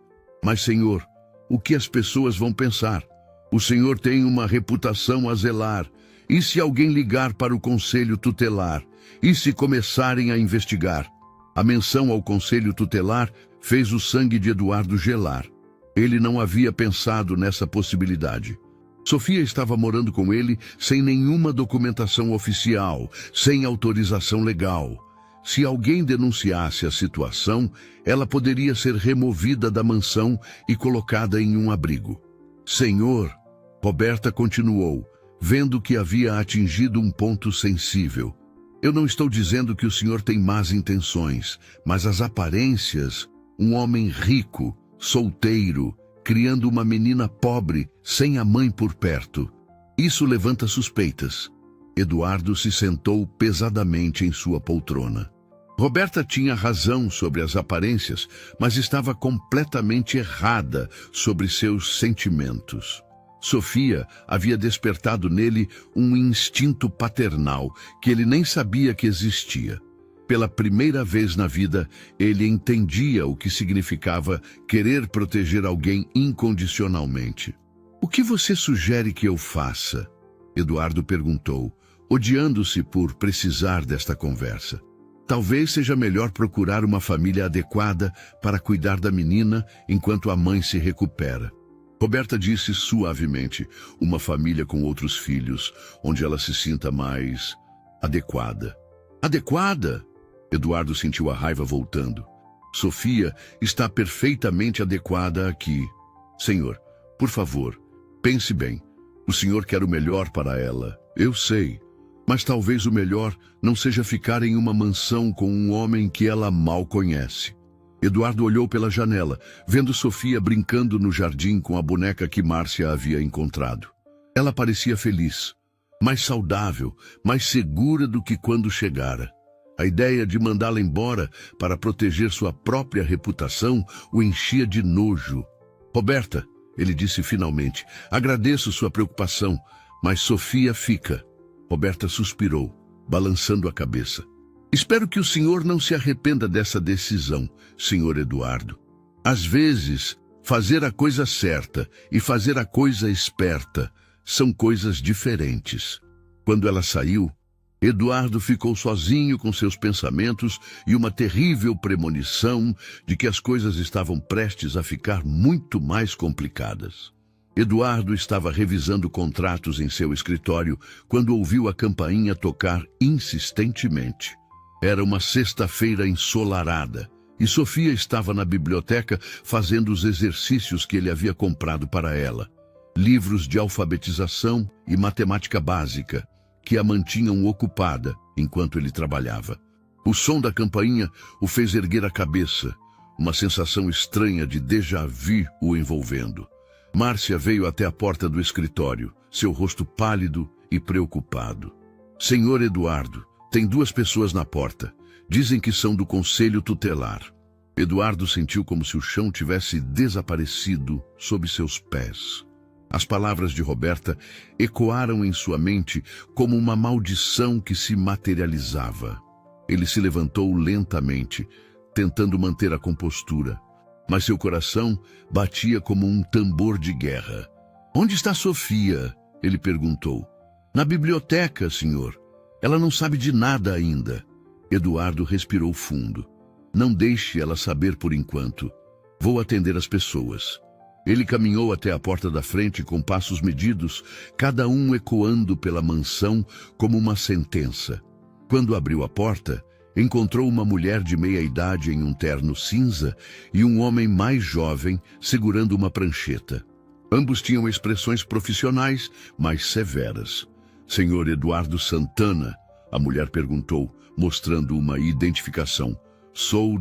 Mas, senhor, o que as pessoas vão pensar? O senhor tem uma reputação a zelar. E se alguém ligar para o conselho tutelar? E se começarem a investigar? A menção ao conselho tutelar fez o sangue de Eduardo gelar. Ele não havia pensado nessa possibilidade. Sofia estava morando com ele sem nenhuma documentação oficial, sem autorização legal. Se alguém denunciasse a situação, ela poderia ser removida da mansão e colocada em um abrigo. Senhor, Roberta continuou, vendo que havia atingido um ponto sensível. Eu não estou dizendo que o senhor tem más intenções, mas as aparências, um homem rico, solteiro, criando uma menina pobre, sem a mãe por perto. Isso levanta suspeitas. Eduardo se sentou pesadamente em sua poltrona. Roberta tinha razão sobre as aparências, mas estava completamente errada sobre seus sentimentos. Sofia havia despertado nele um instinto paternal que ele nem sabia que existia. Pela primeira vez na vida, ele entendia o que significava querer proteger alguém incondicionalmente. O que você sugere que eu faça? Eduardo perguntou, odiando-se por precisar desta conversa. Talvez seja melhor procurar uma família adequada para cuidar da menina enquanto a mãe se recupera. Roberta disse suavemente, uma família com outros filhos, onde ela se sinta mais adequada. Adequada? Eduardo sentiu a raiva voltando. Sofia está perfeitamente adequada aqui. Senhor, por favor, pense bem. O senhor quer o melhor para ela. Eu sei. Mas talvez o melhor não seja ficar em uma mansão com um homem que ela mal conhece. Eduardo olhou pela janela, vendo Sofia brincando no jardim com a boneca que Márcia havia encontrado. Ela parecia feliz, mais saudável, mais segura do que quando chegara. A ideia de mandá-la embora para proteger sua própria reputação o enchia de nojo. Roberta, ele disse finalmente, agradeço sua preocupação, mas Sofia fica. Roberta suspirou, balançando a cabeça. Espero que o senhor não se arrependa dessa decisão, senhor Eduardo. Às vezes, fazer a coisa certa e fazer a coisa esperta são coisas diferentes. Quando ela saiu, Eduardo ficou sozinho com seus pensamentos e uma terrível premonição de que as coisas estavam prestes a ficar muito mais complicadas. Eduardo estava revisando contratos em seu escritório quando ouviu a campainha tocar insistentemente. Era uma sexta-feira ensolarada e Sofia estava na biblioteca fazendo os exercícios que ele havia comprado para ela. Livros de alfabetização e matemática básica, que a mantinham ocupada enquanto ele trabalhava. O som da campainha o fez erguer a cabeça, uma sensação estranha de déjà-vu o envolvendo. Márcia veio até a porta do escritório, seu rosto pálido e preocupado. Senhor Eduardo, tem 2 pessoas na porta. Dizem que são do conselho tutelar. Eduardo sentiu como se o chão tivesse desaparecido sob seus pés. As palavras de Roberta ecoaram em sua mente como uma maldição que se materializava. Ele se levantou lentamente, tentando manter a compostura, mas seu coração batia como um tambor de guerra. Onde está Sofia? Ele perguntou. Na biblioteca, senhor. Ela não sabe de nada ainda. Eduardo respirou fundo. Não deixe ela saber por enquanto. Vou atender as pessoas. Ele caminhou até a porta da frente com passos medidos, cada um ecoando pela mansão como uma sentença. Quando abriu a porta, encontrou uma mulher de meia-idade em um terno cinza e um homem mais jovem segurando uma prancheta. Ambos tinham expressões profissionais, mas severas. Senhor Eduardo Santana, a mulher perguntou, mostrando uma identificação. Sou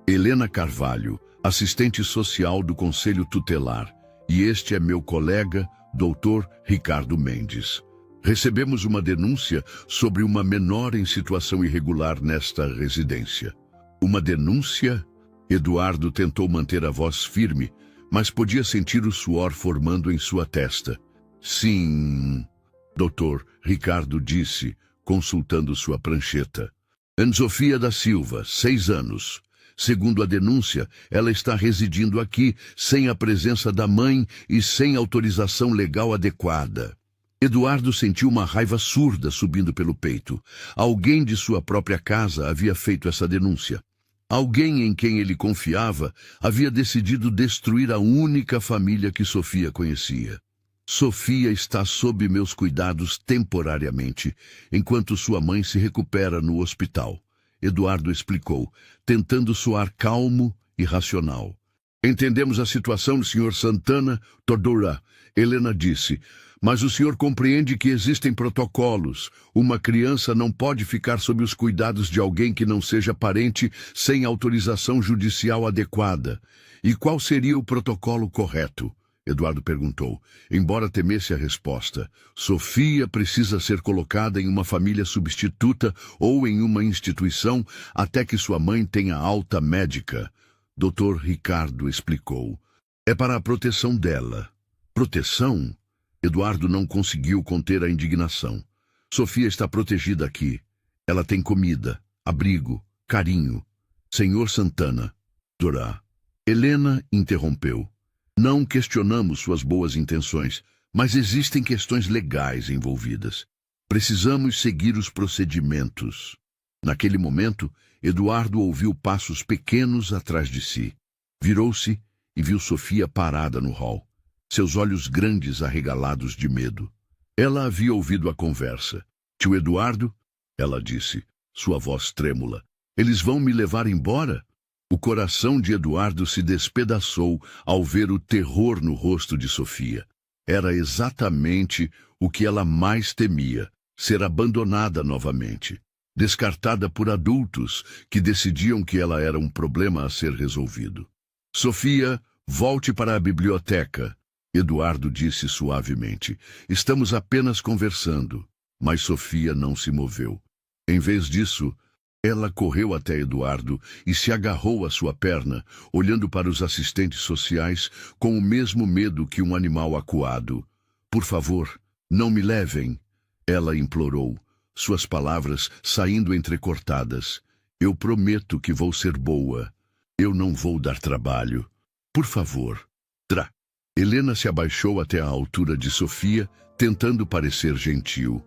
Helena Carvalho, assistente social do Conselho Tutelar, e este é meu colega, Dr. Ricardo Mendes. Recebemos uma denúncia sobre uma menor em situação irregular nesta residência. Uma denúncia? Eduardo tentou manter a voz firme, mas podia sentir o suor formando em sua testa. Sim, Dr. Ricardo disse, consultando sua prancheta. Sofia da Silva, 6 anos. Segundo a denúncia, ela está residindo aqui sem a presença da mãe e sem autorização legal adequada. Eduardo sentiu uma raiva surda subindo pelo peito. Alguém de sua própria casa havia feito essa denúncia. Alguém em quem ele confiava havia decidido destruir a única família que Sofia conhecia. Sofia está sob meus cuidados temporariamente, enquanto sua mãe se recupera no hospital. Eduardo explicou, tentando soar calmo e racional. Entendemos a situação do Sr. Santana, Tordura, Helena disse, mas o senhor compreende que existem protocolos. Uma criança não pode ficar sob os cuidados de alguém que não seja parente sem autorização judicial adequada. E qual seria o protocolo correto? Eduardo perguntou, embora temesse a resposta. Sofia precisa ser colocada em uma família substituta ou em uma instituição até que sua mãe tenha alta médica. Dr. Ricardo explicou. É para a proteção dela. Proteção? Eduardo não conseguiu conter a indignação. Sofia está protegida aqui. Ela tem comida, abrigo, carinho. Senhor Santana. Dora. Helena interrompeu. Não questionamos suas boas intenções, mas existem questões legais envolvidas. Precisamos seguir os procedimentos. Naquele momento, Eduardo ouviu passos pequenos atrás de si. Virou-se e viu Sofia parada no hall, seus olhos grandes arregalados de medo. Ela havia ouvido a conversa. Tio Eduardo, ela disse, sua voz trêmula, eles vão me levar embora? O coração de Eduardo se despedaçou ao ver o terror no rosto de Sofia. Era exatamente o que ela mais temia, ser abandonada novamente. descartada por adultos que decidiam que ela era um problema a ser resolvido. Sofia, volte para a biblioteca, Eduardo disse suavemente. Estamos apenas conversando. Mas Sofia não se moveu. Em vez disso, ela correu até Eduardo e se agarrou à sua perna, olhando para os assistentes sociais com o mesmo medo que um animal acuado. Por favor, não me levem, ela implorou, suas palavras saindo entrecortadas. Eu prometo que vou ser boa. Eu não vou dar trabalho. Por favor. Helena se abaixou até a altura de Sofia, tentando parecer gentil.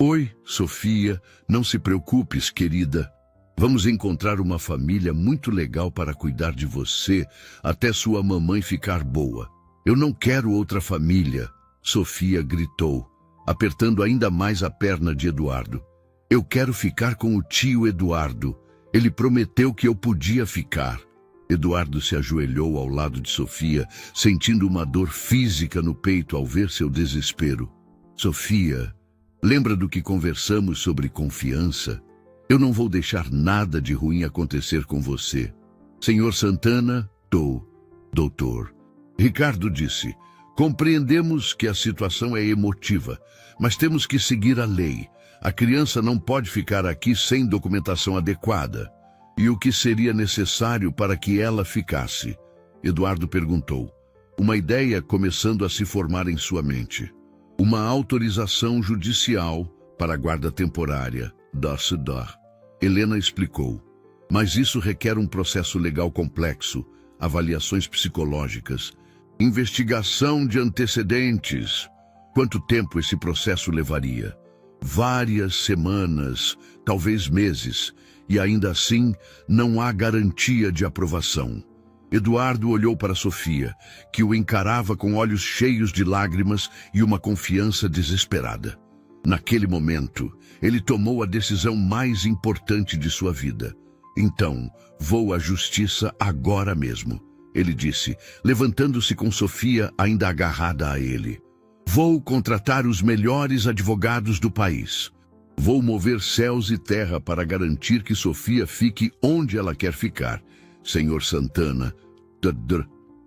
Oi, Sofia, não se preocupes, querida. Vamos encontrar uma família muito legal para cuidar de você até sua mamãe ficar boa. Eu não quero outra família, Sofia gritou, apertando ainda mais a perna de Eduardo. Eu quero ficar com o tio Eduardo. Ele prometeu que eu podia ficar. Eduardo se ajoelhou ao lado de Sofia, sentindo uma dor física no peito ao ver seu desespero. Sofia, lembra do que conversamos sobre confiança? Eu não vou deixar nada de ruim acontecer com você. Senhor Santana, doutor. Ricardo disse, compreendemos que a situação é emotiva, mas temos que seguir a lei. A criança não pode ficar aqui sem documentação adequada. E o que seria necessário para que ela ficasse? Eduardo perguntou, uma ideia começando a se formar em sua mente. Uma autorização judicial para a guarda temporária, Helena explicou. Mas isso requer um processo legal complexo, avaliações psicológicas, investigação de antecedentes. Quanto tempo esse processo levaria? Várias semanas, talvez meses. E ainda assim, não há garantia de aprovação. Eduardo olhou para Sofia, que o encarava com olhos cheios de lágrimas e uma confiança desesperada. Naquele momento, ele tomou a decisão mais importante de sua vida. Então, vou à justiça agora mesmo, ele disse, levantando-se com Sofia ainda agarrada a ele. Vou contratar os melhores advogados do país. Vou mover céus e terra para garantir que Sofia fique onde ela quer ficar. Senhor Santana,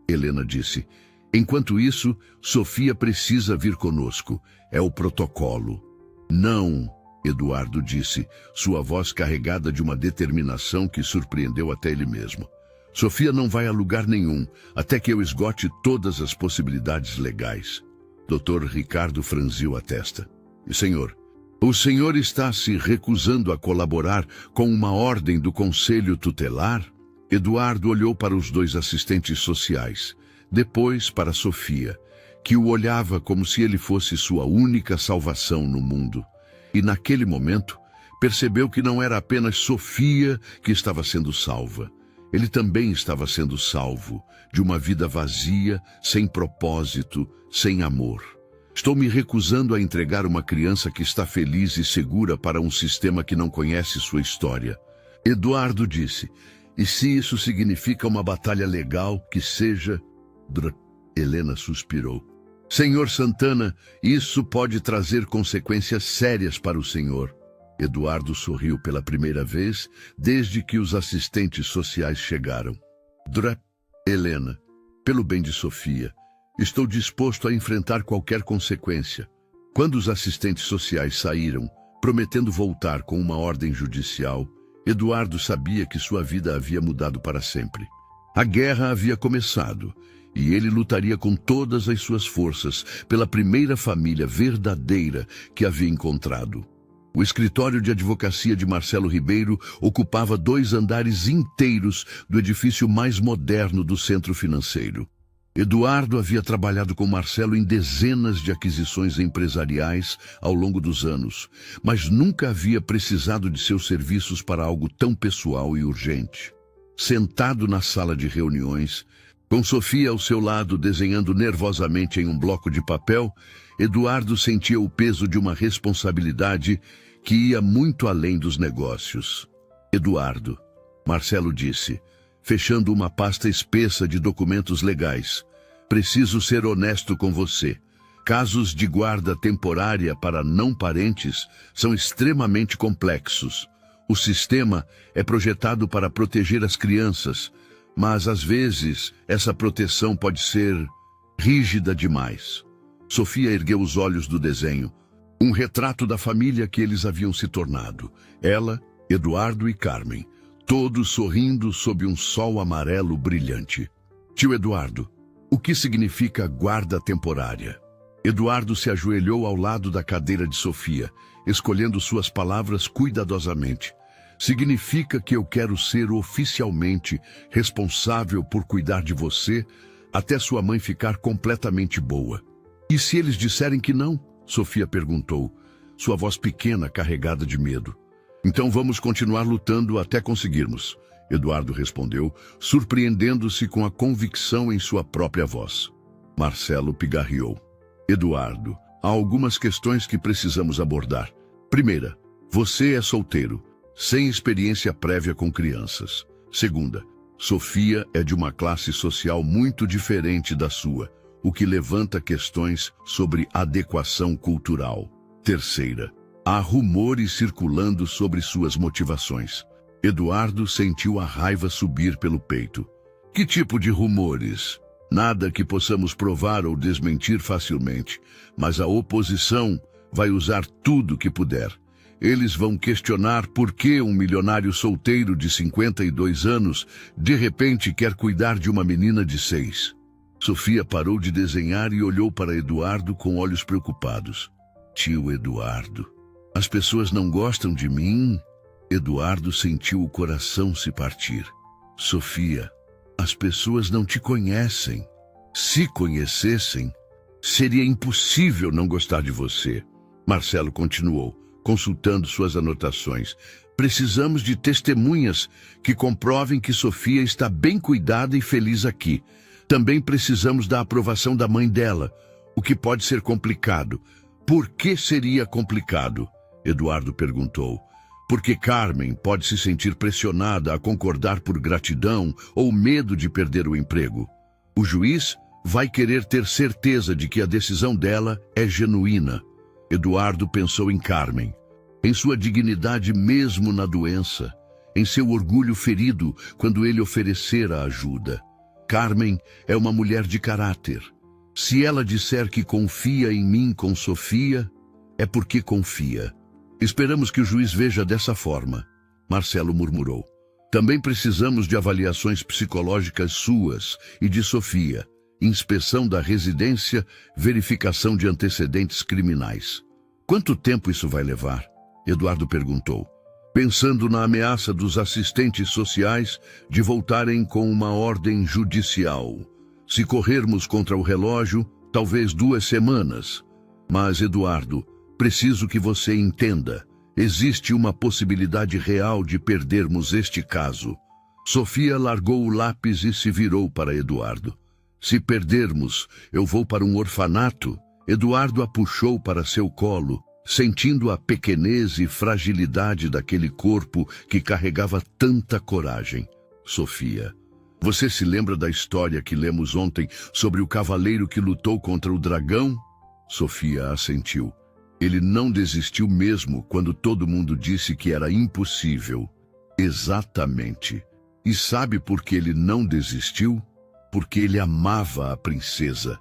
Helena disse. Enquanto isso, Sofia precisa vir conosco. É o protocolo. Não, Eduardo disse, sua voz carregada de uma determinação que surpreendeu até ele mesmo. Sofia não vai a lugar nenhum, até que eu esgote todas as possibilidades legais. Dr. Ricardo franziu a testa. Senhor, o senhor está se recusando a colaborar com uma ordem do Conselho Tutelar? Eduardo olhou para os dois assistentes sociais, depois para Sofia, que o olhava como se ele fosse sua única salvação no mundo. E naquele momento, percebeu que não era apenas Sofia que estava sendo salva. Ele também estava sendo salvo de uma vida vazia, sem propósito, sem amor. Estou me recusando a entregar uma criança que está feliz e segura para um sistema que não conhece sua história. Eduardo disse, e se isso significa uma batalha legal, que seja... Helena suspirou. Senhor Santana, isso pode trazer consequências sérias para o senhor. Eduardo sorriu pela primeira vez desde que os assistentes sociais chegaram. Helena, pelo bem de Sofia, estou disposto a enfrentar qualquer consequência. Quando os assistentes sociais saíram, prometendo voltar com uma ordem judicial, Eduardo sabia que sua vida havia mudado para sempre. A guerra havia começado, e ele lutaria com todas as suas forças pela primeira família verdadeira que havia encontrado. O escritório de advocacia de Marcelo Ribeiro ocupava 2 andares inteiros do edifício mais moderno do centro financeiro. Eduardo havia trabalhado com Marcelo em dezenas de aquisições empresariais ao longo dos anos, mas nunca havia precisado de seus serviços para algo tão pessoal e urgente. Sentado na sala de reuniões, com Sofia ao seu lado desenhando nervosamente em um bloco de papel, Eduardo sentia o peso de uma responsabilidade que ia muito além dos negócios. Eduardo, Marcelo disse, fechando uma pasta espessa de documentos legais. Preciso ser honesto com você. Casos de guarda temporária para não parentes são extremamente complexos. O sistema é projetado para proteger as crianças, mas às vezes essa proteção pode ser rígida demais. Sofia ergueu os olhos do desenho. Um retrato da família que eles haviam se tornado. Ela, Eduardo e Carmen, todos sorrindo sob um sol amarelo brilhante. Tio Eduardo, o que significa guarda temporária? Eduardo se ajoelhou ao lado da cadeira de Sofia, escolhendo suas palavras cuidadosamente. Significa que eu quero ser oficialmente responsável por cuidar de você até sua mãe ficar completamente boa. E se eles disserem que não? Sofia perguntou, sua voz pequena carregada de medo. Então vamos continuar lutando até conseguirmos, Eduardo respondeu, surpreendendo-se com a convicção em sua própria voz. Marcelo pigarreou. Eduardo, há algumas questões que precisamos abordar. Primeira, você é solteiro, sem experiência prévia com crianças. Segunda, Sofia é de uma classe social muito diferente da sua, o que levanta questões sobre adequação cultural. Terceira, há rumores circulando sobre suas motivações. Eduardo sentiu a raiva subir pelo peito. Que tipo de rumores? Nada que possamos provar ou desmentir facilmente, mas a oposição vai usar tudo que puder. Eles vão questionar por que um milionário solteiro de 52 anos de repente quer cuidar de uma menina de 6. Sofia parou de desenhar e olhou para Eduardo com olhos preocupados. Tio Eduardo, as pessoas não gostam de mim? Eduardo sentiu o coração se partir. Sofia, as pessoas não te conhecem. Se conhecessem, seria impossível não gostar de você. Marcelo continuou, consultando suas anotações. Precisamos de testemunhas que comprovem que Sofia está bem cuidada e feliz aqui. Também precisamos da aprovação da mãe dela, o que pode ser complicado. Por que seria complicado? Eduardo perguntou. Porque Carmen pode se sentir pressionada a concordar por gratidão ou medo de perder o emprego. O juiz vai querer ter certeza de que a decisão dela é genuína. Eduardo pensou em Carmen, em sua dignidade mesmo na doença, em seu orgulho ferido quando ele oferecera ajuda. Carmen é uma mulher de caráter. Se ela disser que confia em mim com Sofia, é porque confia. Esperamos que o juiz veja dessa forma, Marcelo murmurou. Também precisamos de avaliações psicológicas suas e de Sofia, inspeção da residência, verificação de antecedentes criminais. Quanto tempo isso vai levar? Eduardo perguntou, pensando na ameaça dos assistentes sociais de voltarem com uma ordem judicial. Se corrermos contra o relógio, talvez 2 semanas. Mas, Eduardo, preciso que você entenda. Existe uma possibilidade real de perdermos este caso. Sofia largou o lápis e se virou para Eduardo. Se perdermos, eu vou para um orfanato. Eduardo a puxou para seu colo, sentindo a pequenez e fragilidade daquele corpo que carregava tanta coragem. Sofia, você se lembra da história que lemos ontem sobre o cavaleiro que lutou contra o dragão? Sofia assentiu. Ele não desistiu mesmo quando todo mundo disse que era impossível. Exatamente. E sabe por que ele não desistiu? Porque ele amava a princesa.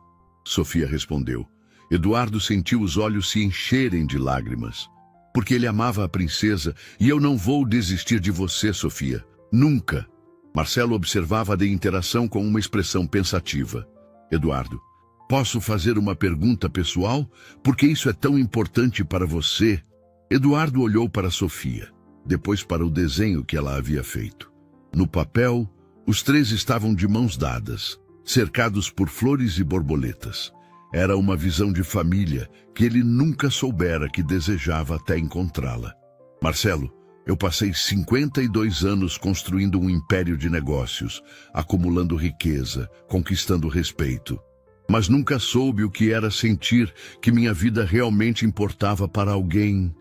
Sofia respondeu. Eduardo sentiu os olhos se encherem de lágrimas. Porque ele amava a princesa e eu não vou desistir de você, Sofia. Nunca. Marcelo observava a interação com uma expressão pensativa. Eduardo, posso fazer uma pergunta pessoal? Por que isso é tão importante para você? Eduardo olhou para Sofia, depois para o desenho que ela havia feito. No papel, os 3 estavam de mãos dadas, cercados por flores e borboletas. Era uma visão de família que ele nunca soubera que desejava até encontrá-la. Marcelo, eu passei 52 anos construindo um império de negócios, acumulando riqueza, conquistando respeito. Mas nunca soube o que era sentir que minha vida realmente importava para alguém.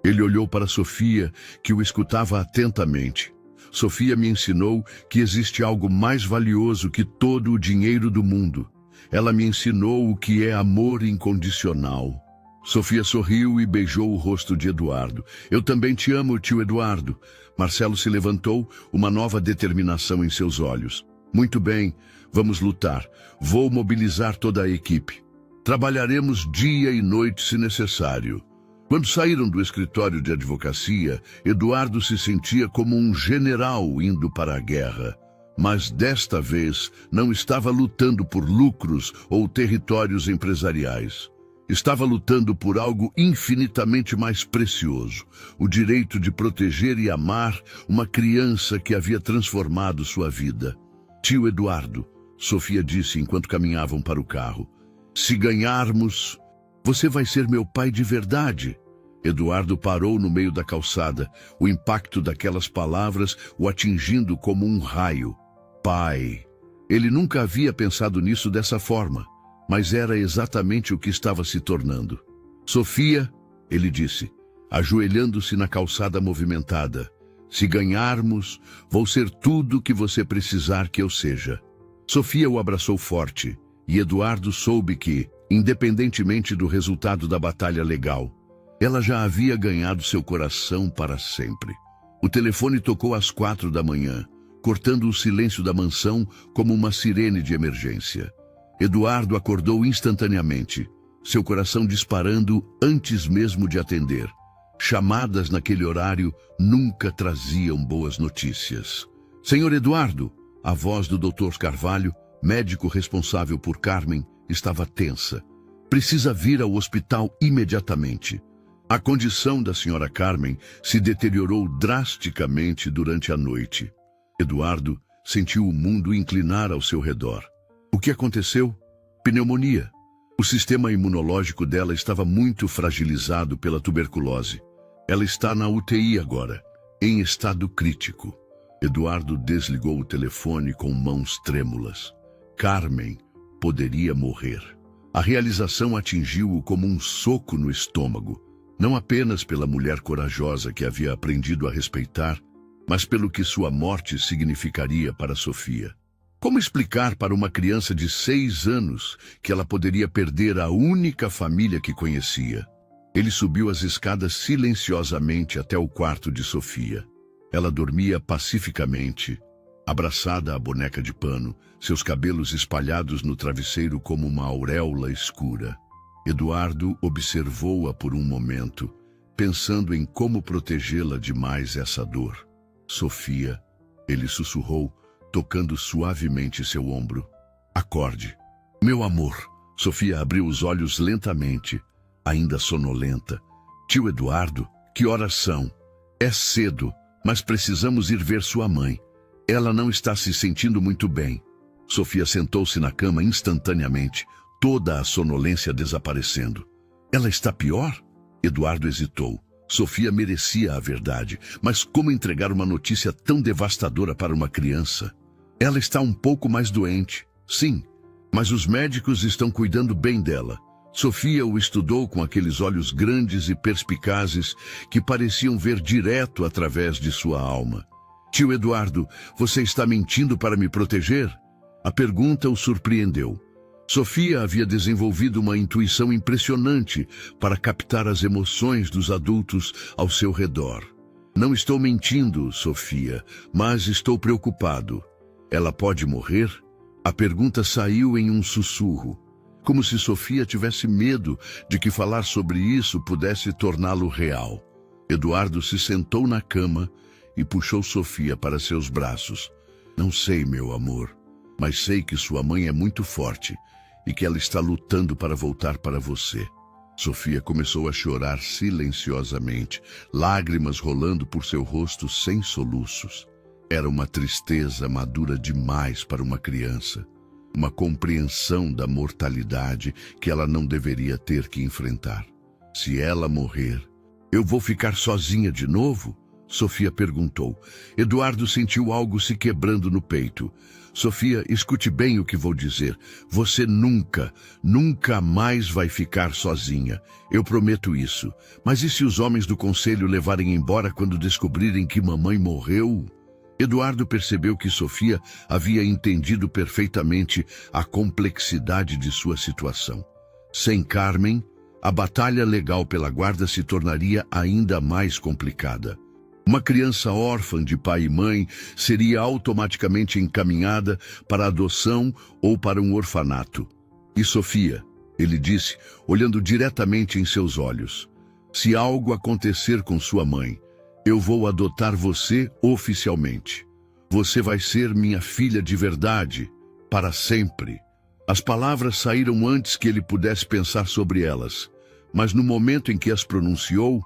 Ele olhou para Sofia, que o escutava atentamente. Sofia me ensinou que existe algo mais valioso que todo o dinheiro do mundo. Ela me ensinou o que é amor incondicional. Sofia sorriu e beijou o rosto de Eduardo. Eu também te amo, tio Eduardo. Marcelo se levantou, uma nova determinação em seus olhos. Muito bem, vamos lutar. Vou mobilizar toda a equipe. Trabalharemos dia e noite se necessário. Quando saíram do escritório de advocacia, Eduardo se sentia como um general indo para a guerra. Mas desta vez não estava lutando por lucros ou territórios empresariais. Estava lutando por algo infinitamente mais precioso, o direito de proteger e amar uma criança que havia transformado sua vida. Tio Eduardo, Sofia disse enquanto caminhavam para o carro, se ganharmos, você vai ser meu pai de verdade. Eduardo parou no meio da calçada, o impacto daquelas palavras o atingindo como um raio. Pai. Ele nunca havia pensado nisso dessa forma. Mas era exatamente o que estava se tornando. Sofia, ele disse, ajoelhando-se na calçada movimentada, se ganharmos, vou ser tudo o que você precisar que eu seja. Sofia o abraçou forte, e Eduardo soube que, independentemente do resultado da batalha legal, ela já havia ganhado seu coração para sempre. O telefone tocou às 4 da manhã, cortando o silêncio da mansão como uma sirene de emergência. Eduardo acordou instantaneamente, seu coração disparando antes mesmo de atender. Chamadas naquele horário nunca traziam boas notícias. Senhor Eduardo, a voz do Dr. Carvalho, médico responsável por Carmen, estava tensa. Precisa vir ao hospital imediatamente. A condição da senhora Carmen se deteriorou drasticamente durante a noite. Eduardo sentiu o mundo inclinar ao seu redor. O que aconteceu? Pneumonia. O sistema imunológico dela estava muito fragilizado pela tuberculose. Ela está na UTI agora, em estado crítico. Eduardo desligou o telefone com mãos trêmulas. Carmen poderia morrer. A realização atingiu-o como um soco no estômago, não apenas pela mulher corajosa que havia aprendido a respeitar, mas pelo que sua morte significaria para Sofia. Como explicar para uma criança de 6 anos que ela poderia perder a única família que conhecia? Ele subiu as escadas silenciosamente até o quarto de Sofia. Ela dormia pacificamente, abraçada à boneca de pano, seus cabelos espalhados no travesseiro como uma auréola escura. Eduardo observou-a por um momento, pensando em como protegê-la de mais essa dor. Sofia, ele sussurrou, tocando suavemente seu ombro. Acorde. Meu amor. Sofia abriu os olhos lentamente, ainda sonolenta. Tio Eduardo, que horas são? É cedo, mas precisamos ir ver sua mãe. Ela não está se sentindo muito bem. Sofia sentou-se na cama instantaneamente, toda a sonolência desaparecendo. Ela está pior? Eduardo hesitou. Sofia merecia a verdade, mas como entregar uma notícia tão devastadora para uma criança? Ela está um pouco mais doente, sim, mas os médicos estão cuidando bem dela. Sofia o estudou com aqueles olhos grandes e perspicazes que pareciam ver direto através de sua alma. Tio Eduardo, você está mentindo para me proteger? A pergunta o surpreendeu. Sofia havia desenvolvido uma intuição impressionante para captar as emoções dos adultos ao seu redor. Não estou mentindo, Sofia, mas estou preocupado. Ela pode morrer? A pergunta saiu em um sussurro, como se Sofia tivesse medo de que falar sobre isso pudesse torná-lo real. Eduardo se sentou na cama e puxou Sofia para seus braços. Não sei, meu amor, mas sei que sua mãe é muito forte e que ela está lutando para voltar para você. Sofia começou a chorar silenciosamente, lágrimas rolando por seu rosto sem soluços. Era uma tristeza madura demais para uma criança, uma compreensão da mortalidade que ela não deveria ter que enfrentar. Se ela morrer, eu vou ficar sozinha de novo? Sofia perguntou. Eduardo sentiu algo se quebrando no peito. Sofia, escute bem o que vou dizer. Você nunca mais vai ficar sozinha. Eu prometo isso. Mas e se os homens do conselho levarem embora quando descobrirem que mamãe morreu? Eduardo percebeu que Sofia havia entendido perfeitamente a complexidade de sua situação. Sem Carmen, a batalha legal pela guarda se tornaria ainda mais complicada. Uma criança órfã de pai e mãe seria automaticamente encaminhada para adoção ou para um orfanato. E Sofia, ele disse, olhando diretamente em seus olhos, se algo acontecer com sua mãe, eu vou adotar você oficialmente. Você vai ser minha filha de verdade, para sempre. As palavras saíram antes que ele pudesse pensar sobre elas, mas no momento em que as pronunciou,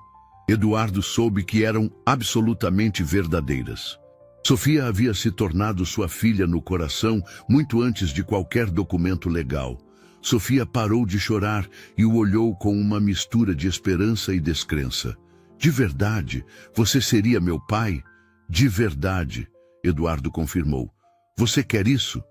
Eduardo soube que eram absolutamente verdadeiras. Sofia havia se tornado sua filha no coração muito antes de qualquer documento legal. Sofia parou de chorar e o olhou com uma mistura de esperança e descrença. De verdade, você seria meu pai? De verdade, Eduardo confirmou. Você quer isso?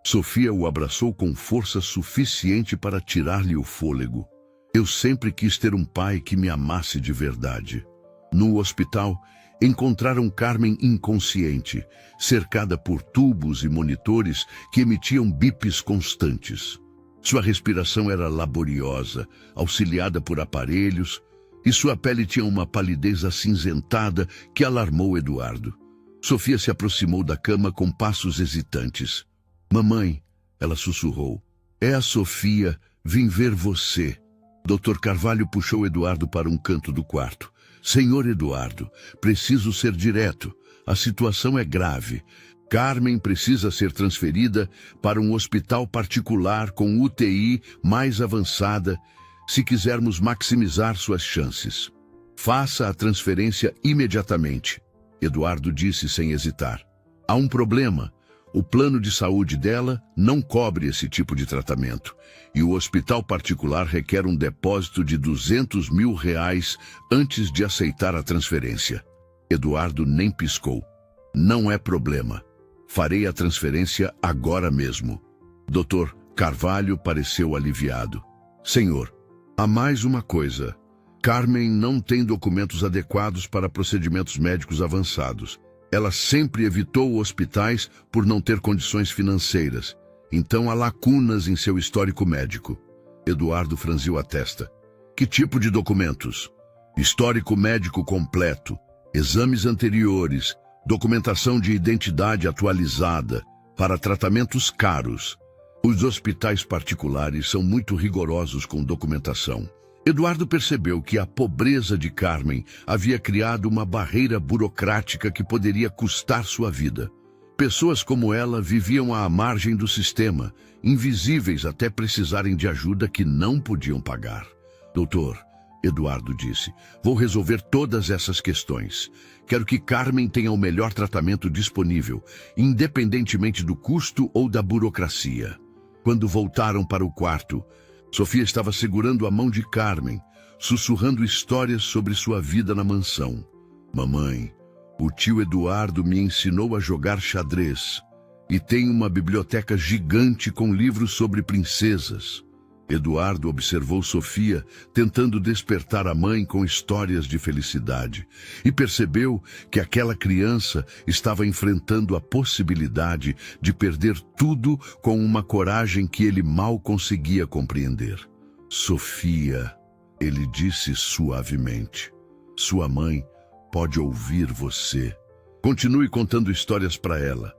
Sofia o abraçou com força suficiente para tirar-lhe o fôlego. Eu sempre quis ter um pai que me amasse de verdade. No hospital, encontraram Carmen inconsciente, cercada por tubos e monitores que emitiam bips constantes. Sua respiração era laboriosa, auxiliada por aparelhos, e sua pele tinha uma palidez acinzentada que alarmou Eduardo. Sofia se aproximou da cama com passos hesitantes. Mamãe, ela sussurrou, é a Sofia, vim ver você. Dr. Carvalho puxou Eduardo para um canto do quarto. Senhor Eduardo, preciso ser direto. A situação é grave. Carmen precisa ser transferida para um hospital particular com UTI mais avançada se quisermos maximizar suas chances. Faça a transferência imediatamente, Eduardo disse sem hesitar. Há um problema. O plano de saúde dela não cobre esse tipo de tratamento e o hospital particular requer um depósito de R$200 mil antes de aceitar a transferência. Eduardo nem piscou. Não é problema. Farei a transferência agora mesmo. Dr. Carvalho pareceu aliviado. Senhor, há mais uma coisa. Carmen não tem documentos adequados para procedimentos médicos avançados. Ela sempre evitou hospitais por não ter condições financeiras. Então há lacunas em seu histórico médico. Eduardo franziu a testa. Que tipo de documentos? Histórico médico completo, exames anteriores, documentação de identidade atualizada, para tratamentos caros. Os hospitais particulares são muito rigorosos com documentação. Eduardo percebeu que a pobreza de Carmen havia criado uma barreira burocrática que poderia custar sua vida. Pessoas como ela viviam à margem do sistema, invisíveis até precisarem de ajuda que não podiam pagar. Doutor, Eduardo disse, vou resolver todas essas questões. Quero que Carmen tenha o melhor tratamento disponível, independentemente do custo ou da burocracia. Quando voltaram para o quarto, Sofia estava segurando a mão de Carmen, sussurrando histórias sobre sua vida na mansão. Mamãe, o tio Eduardo me ensinou a jogar xadrez e tem uma biblioteca gigante com livros sobre princesas. Eduardo observou Sofia tentando despertar a mãe com histórias de felicidade e percebeu que aquela criança estava enfrentando a possibilidade de perder tudo com uma coragem que ele mal conseguia compreender. Sofia, ele disse suavemente, sua mãe pode ouvir você. Continue contando histórias para ela.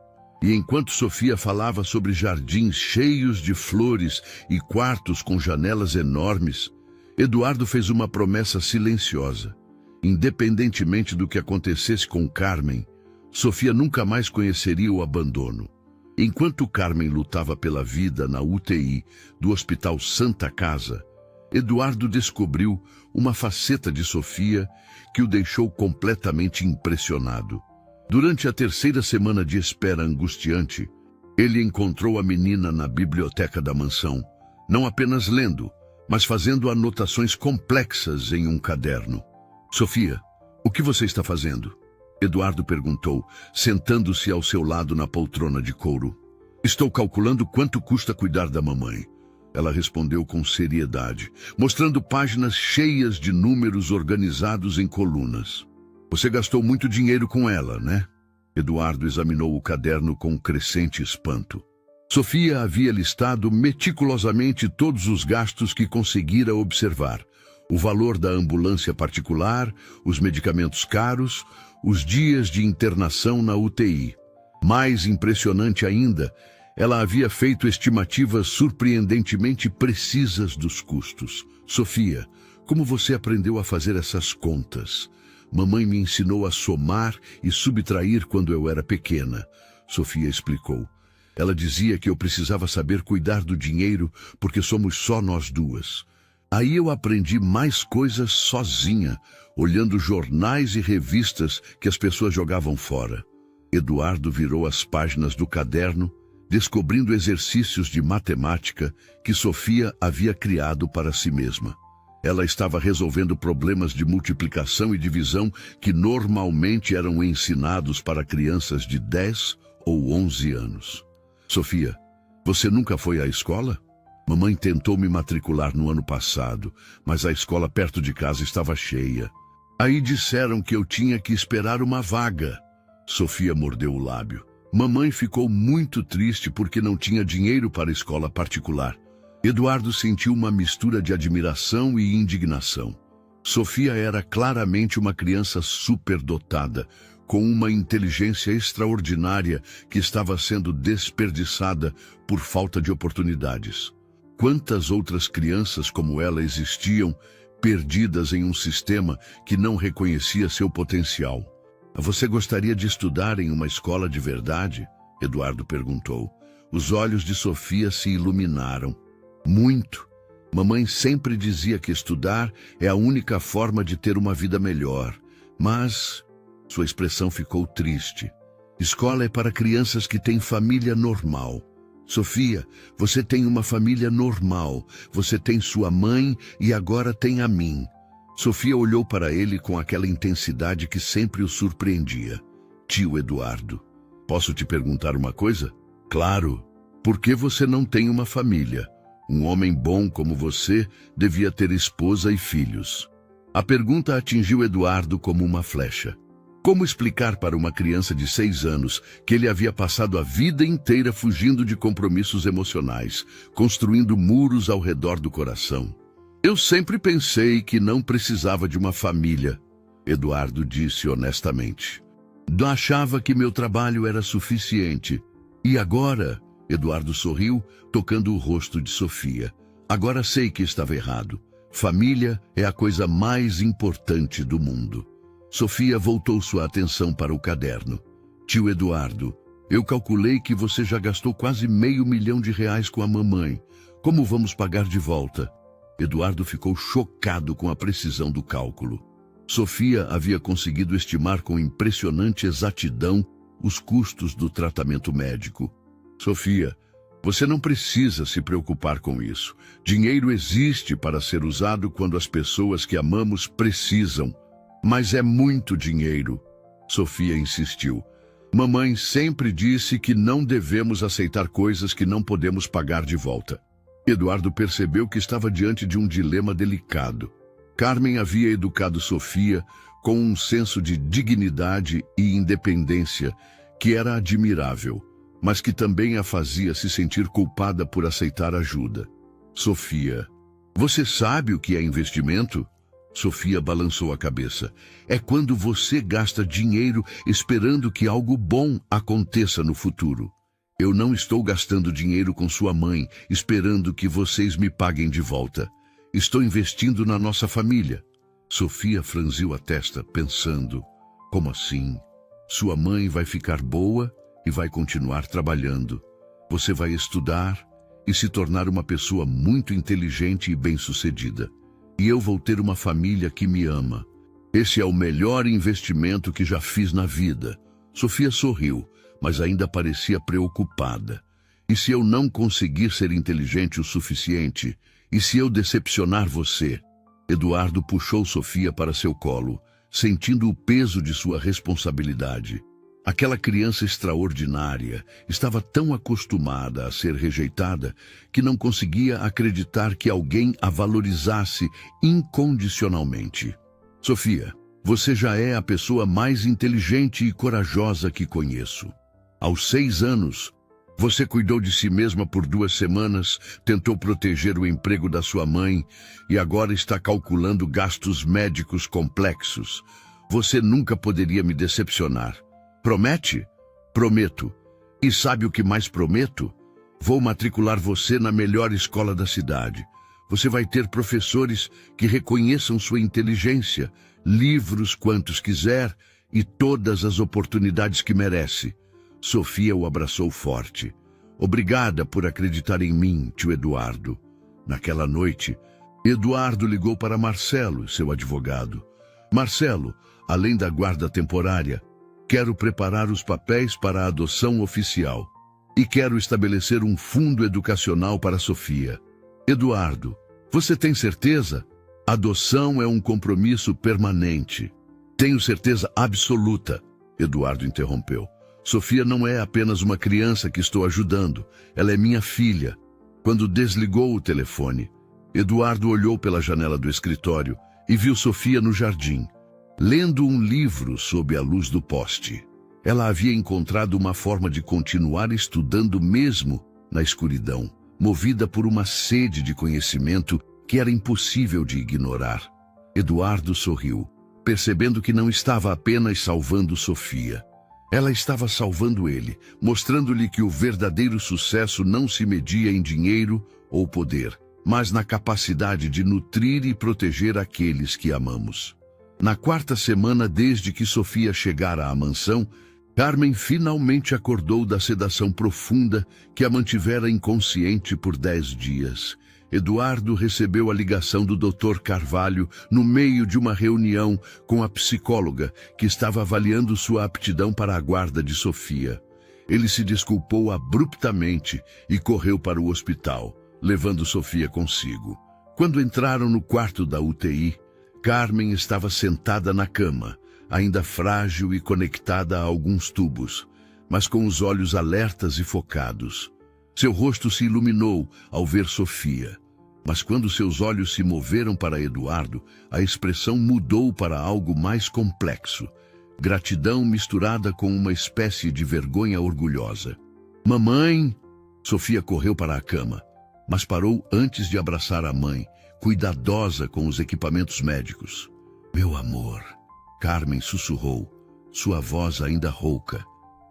E enquanto Sofia falava sobre jardins cheios de flores e quartos com janelas enormes, Eduardo fez uma promessa silenciosa. Independentemente do que acontecesse com Carmen, Sofia nunca mais conheceria o abandono. Enquanto Carmen lutava pela vida na UTI do Hospital Santa Casa, Eduardo descobriu uma faceta de Sofia que o deixou completamente impressionado. Durante a terceira semana de espera angustiante, ele encontrou a menina na biblioteca da mansão, não apenas lendo, mas fazendo anotações complexas em um caderno. Sofia, o que você está fazendo? Eduardo perguntou, sentando-se ao seu lado na poltrona de couro. Estou calculando quanto custa cuidar da mamãe. Ela respondeu com seriedade, mostrando páginas cheias de números organizados em colunas. Você gastou muito dinheiro com ela, né? Eduardo examinou o caderno com crescente espanto. Sofia havia listado meticulosamente todos os gastos que conseguira observar, O valor da ambulância particular, os medicamentos caros, os dias de internação na UTI. Mais impressionante ainda, ela havia feito estimativas surpreendentemente precisas dos custos. Sofia, como você aprendeu a fazer essas contas? Mamãe me ensinou a somar e subtrair quando eu era pequena, Sofia explicou. Ela dizia que eu precisava saber cuidar do dinheiro porque somos só nós duas. Aí eu aprendi mais coisas sozinha, olhando jornais e revistas que as pessoas jogavam fora. Eduardo virou as páginas do caderno, descobrindo exercícios de matemática que Sofia havia criado para si mesma. Ela estava resolvendo problemas de multiplicação e divisão que normalmente eram ensinados para crianças de 10 ou 11 anos. Sofia, você nunca foi à escola? Mamãe tentou me matricular no ano passado, mas a escola perto de casa estava cheia. Aí disseram que eu tinha que esperar uma vaga. Sofia mordeu o lábio. Mamãe ficou muito triste porque não tinha dinheiro para a escola particular. Eduardo sentiu uma mistura de admiração e indignação. Sofia era claramente uma criança superdotada, com uma inteligência extraordinária que estava sendo desperdiçada por falta de oportunidades. Quantas outras crianças como ela existiam, perdidas em um sistema que não reconhecia seu potencial? Você gostaria de estudar em uma escola de verdade? Eduardo perguntou. Os olhos de Sofia se iluminaram. Muito. Mamãe sempre dizia que estudar é a única forma de ter uma vida melhor. Mas sua expressão ficou triste. Escola é para crianças que têm família normal. Sofia, você tem uma família normal. Você tem sua mãe e agora tem a mim. Sofia olhou para ele com aquela intensidade que sempre o surpreendia. Tio Eduardo, posso te perguntar uma coisa? Claro. Por que você não tem uma família? Um homem bom como você devia ter esposa e filhos. A pergunta atingiu Eduardo como uma flecha. Como explicar para uma criança de 6 anos que ele havia passado a vida inteira fugindo de compromissos emocionais, construindo muros ao redor do coração? Eu sempre pensei que não precisava de uma família, Eduardo disse honestamente. Achava que meu trabalho era suficiente. E agora, Eduardo sorriu, tocando o rosto de Sofia. Agora sei que estava errado. Família é a coisa mais importante do mundo. Sofia voltou sua atenção para o caderno. Tio Eduardo, eu calculei que você já gastou quase R$500 mil com a mamãe. Como vamos pagar de volta? Eduardo ficou chocado com a precisão do cálculo. Sofia havia conseguido estimar com impressionante exatidão os custos do tratamento médico. Sofia, você não precisa se preocupar com isso. Dinheiro existe para ser usado quando as pessoas que amamos precisam. Mas é muito dinheiro, Sofia insistiu. Mamãe sempre disse que não devemos aceitar coisas que não podemos pagar de volta. Eduardo percebeu que estava diante de um dilema delicado. Carmen havia educado Sofia com um senso de dignidade e independência que era admirável, mas que também a fazia se sentir culpada por aceitar ajuda. Sofia, você sabe o que é investimento? Sofia balançou a cabeça. É quando você gasta dinheiro esperando que algo bom aconteça no futuro. Eu não estou gastando dinheiro com sua mãe, esperando que vocês me paguem de volta. Estou investindo na nossa família. Sofia franziu a testa, pensando, como assim? Sua mãe vai ficar boa e vai continuar trabalhando. Você vai estudar e se tornar uma pessoa muito inteligente e bem-sucedida. E eu vou ter uma família que me ama. Esse é o melhor investimento que já fiz na vida. Sofia sorriu, mas ainda parecia preocupada. E se eu não conseguir ser inteligente o suficiente? E se eu decepcionar você? Eduardo puxou Sofia para seu colo, sentindo o peso de sua responsabilidade. Aquela criança extraordinária estava tão acostumada a ser rejeitada que não conseguia acreditar que alguém a valorizasse incondicionalmente. Sofia, você já é a pessoa mais inteligente e corajosa que conheço. Aos 6 anos, Você cuidou de si mesma por 2 semanas, tentou proteger o emprego da sua mãe e agora está calculando gastos médicos complexos. Você nunca poderia me decepcionar. Promete? Prometo. E sabe o que mais prometo? Vou matricular você na melhor escola da cidade. Você vai ter professores que reconheçam sua inteligência, livros quantos quiser e todas as oportunidades que merece. Sofia o abraçou forte. Obrigada por acreditar em mim, tio Eduardo. Naquela noite, Eduardo ligou para Marcelo, seu advogado. Marcelo, além da guarda temporária, quero preparar os papéis para a adoção oficial. E quero estabelecer um fundo educacional para Sofia. Eduardo, você tem certeza? Adoção é um compromisso permanente. Tenho certeza absoluta, Eduardo interrompeu. Sofia não é apenas uma criança que estou ajudando, ela é minha filha. Quando desligou o telefone, Eduardo olhou pela janela do escritório e viu Sofia no jardim, lendo um livro sob a luz do poste. Ela havia encontrado uma forma de continuar estudando mesmo na escuridão, movida por uma sede de conhecimento que era impossível de ignorar. Eduardo sorriu, percebendo que não estava apenas salvando Sofia. Ela estava salvando ele, mostrando-lhe que o verdadeiro sucesso não se media em dinheiro ou poder, mas na capacidade de nutrir e proteger aqueles que amamos. Na 4ª semana desde que Sofia chegara à mansão, Carmen finalmente acordou da sedação profunda que a mantivera inconsciente por 10 dias. Eduardo recebeu a ligação do Dr. Carvalho no meio de uma reunião com a psicóloga que estava avaliando sua aptidão para a guarda de Sofia. Ele se desculpou abruptamente e correu para o hospital, levando Sofia consigo. Quando entraram no quarto da UTI, Carmen estava sentada na cama, ainda frágil e conectada a alguns tubos, mas com os olhos alertas e focados. Seu rosto se iluminou ao ver Sofia, mas quando seus olhos se moveram para Eduardo, a expressão mudou para algo mais complexo, gratidão misturada com uma espécie de vergonha orgulhosa. Mamãe! Sofia correu para a cama, mas parou antes de abraçar a mãe, cuidadosa com os equipamentos médicos. Meu amor, Carmen sussurrou, sua voz ainda rouca.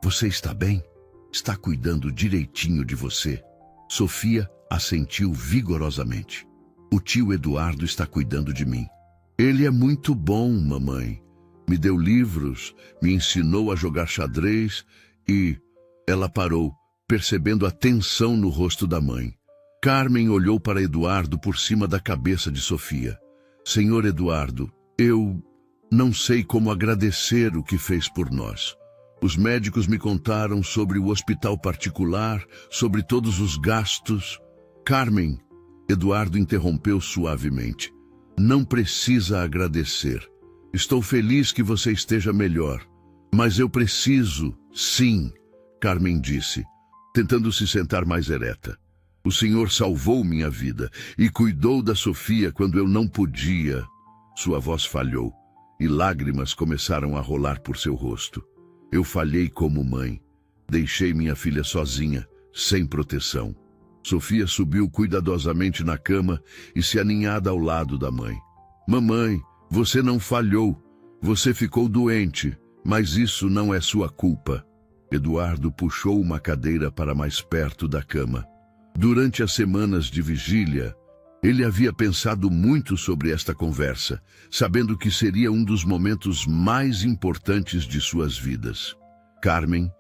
Você está bem? Está cuidando direitinho de você? Sofia assentiu vigorosamente. O tio Eduardo está cuidando de mim. Ele é muito bom, mamãe. Me deu livros, me ensinou a jogar xadrez e... Ela parou, percebendo a tensão no rosto da mãe. Carmen olhou para Eduardo por cima da cabeça de Sofia. Senhor Eduardo, eu não sei como agradecer o que fez por nós. Os médicos me contaram sobre o hospital particular, sobre todos os gastos. Carmen, Eduardo interrompeu suavemente. Não precisa agradecer. Estou feliz que você esteja melhor. Mas eu preciso, sim, Carmen disse, tentando se sentar mais ereta. O Senhor salvou minha vida e cuidou da Sofia quando eu não podia. Sua voz falhou e lágrimas começaram a rolar por seu rosto. Eu falhei como mãe. Deixei minha filha sozinha, sem proteção. Sofia subiu cuidadosamente na cama e se aninhada ao lado da mãe. Mamãe, você não falhou. Você ficou doente, mas isso não é sua culpa. Eduardo puxou uma cadeira para mais perto da cama. Durante as semanas de vigília, ele havia pensado muito sobre esta conversa, sabendo que seria um dos momentos mais importantes de suas vidas. Carmen,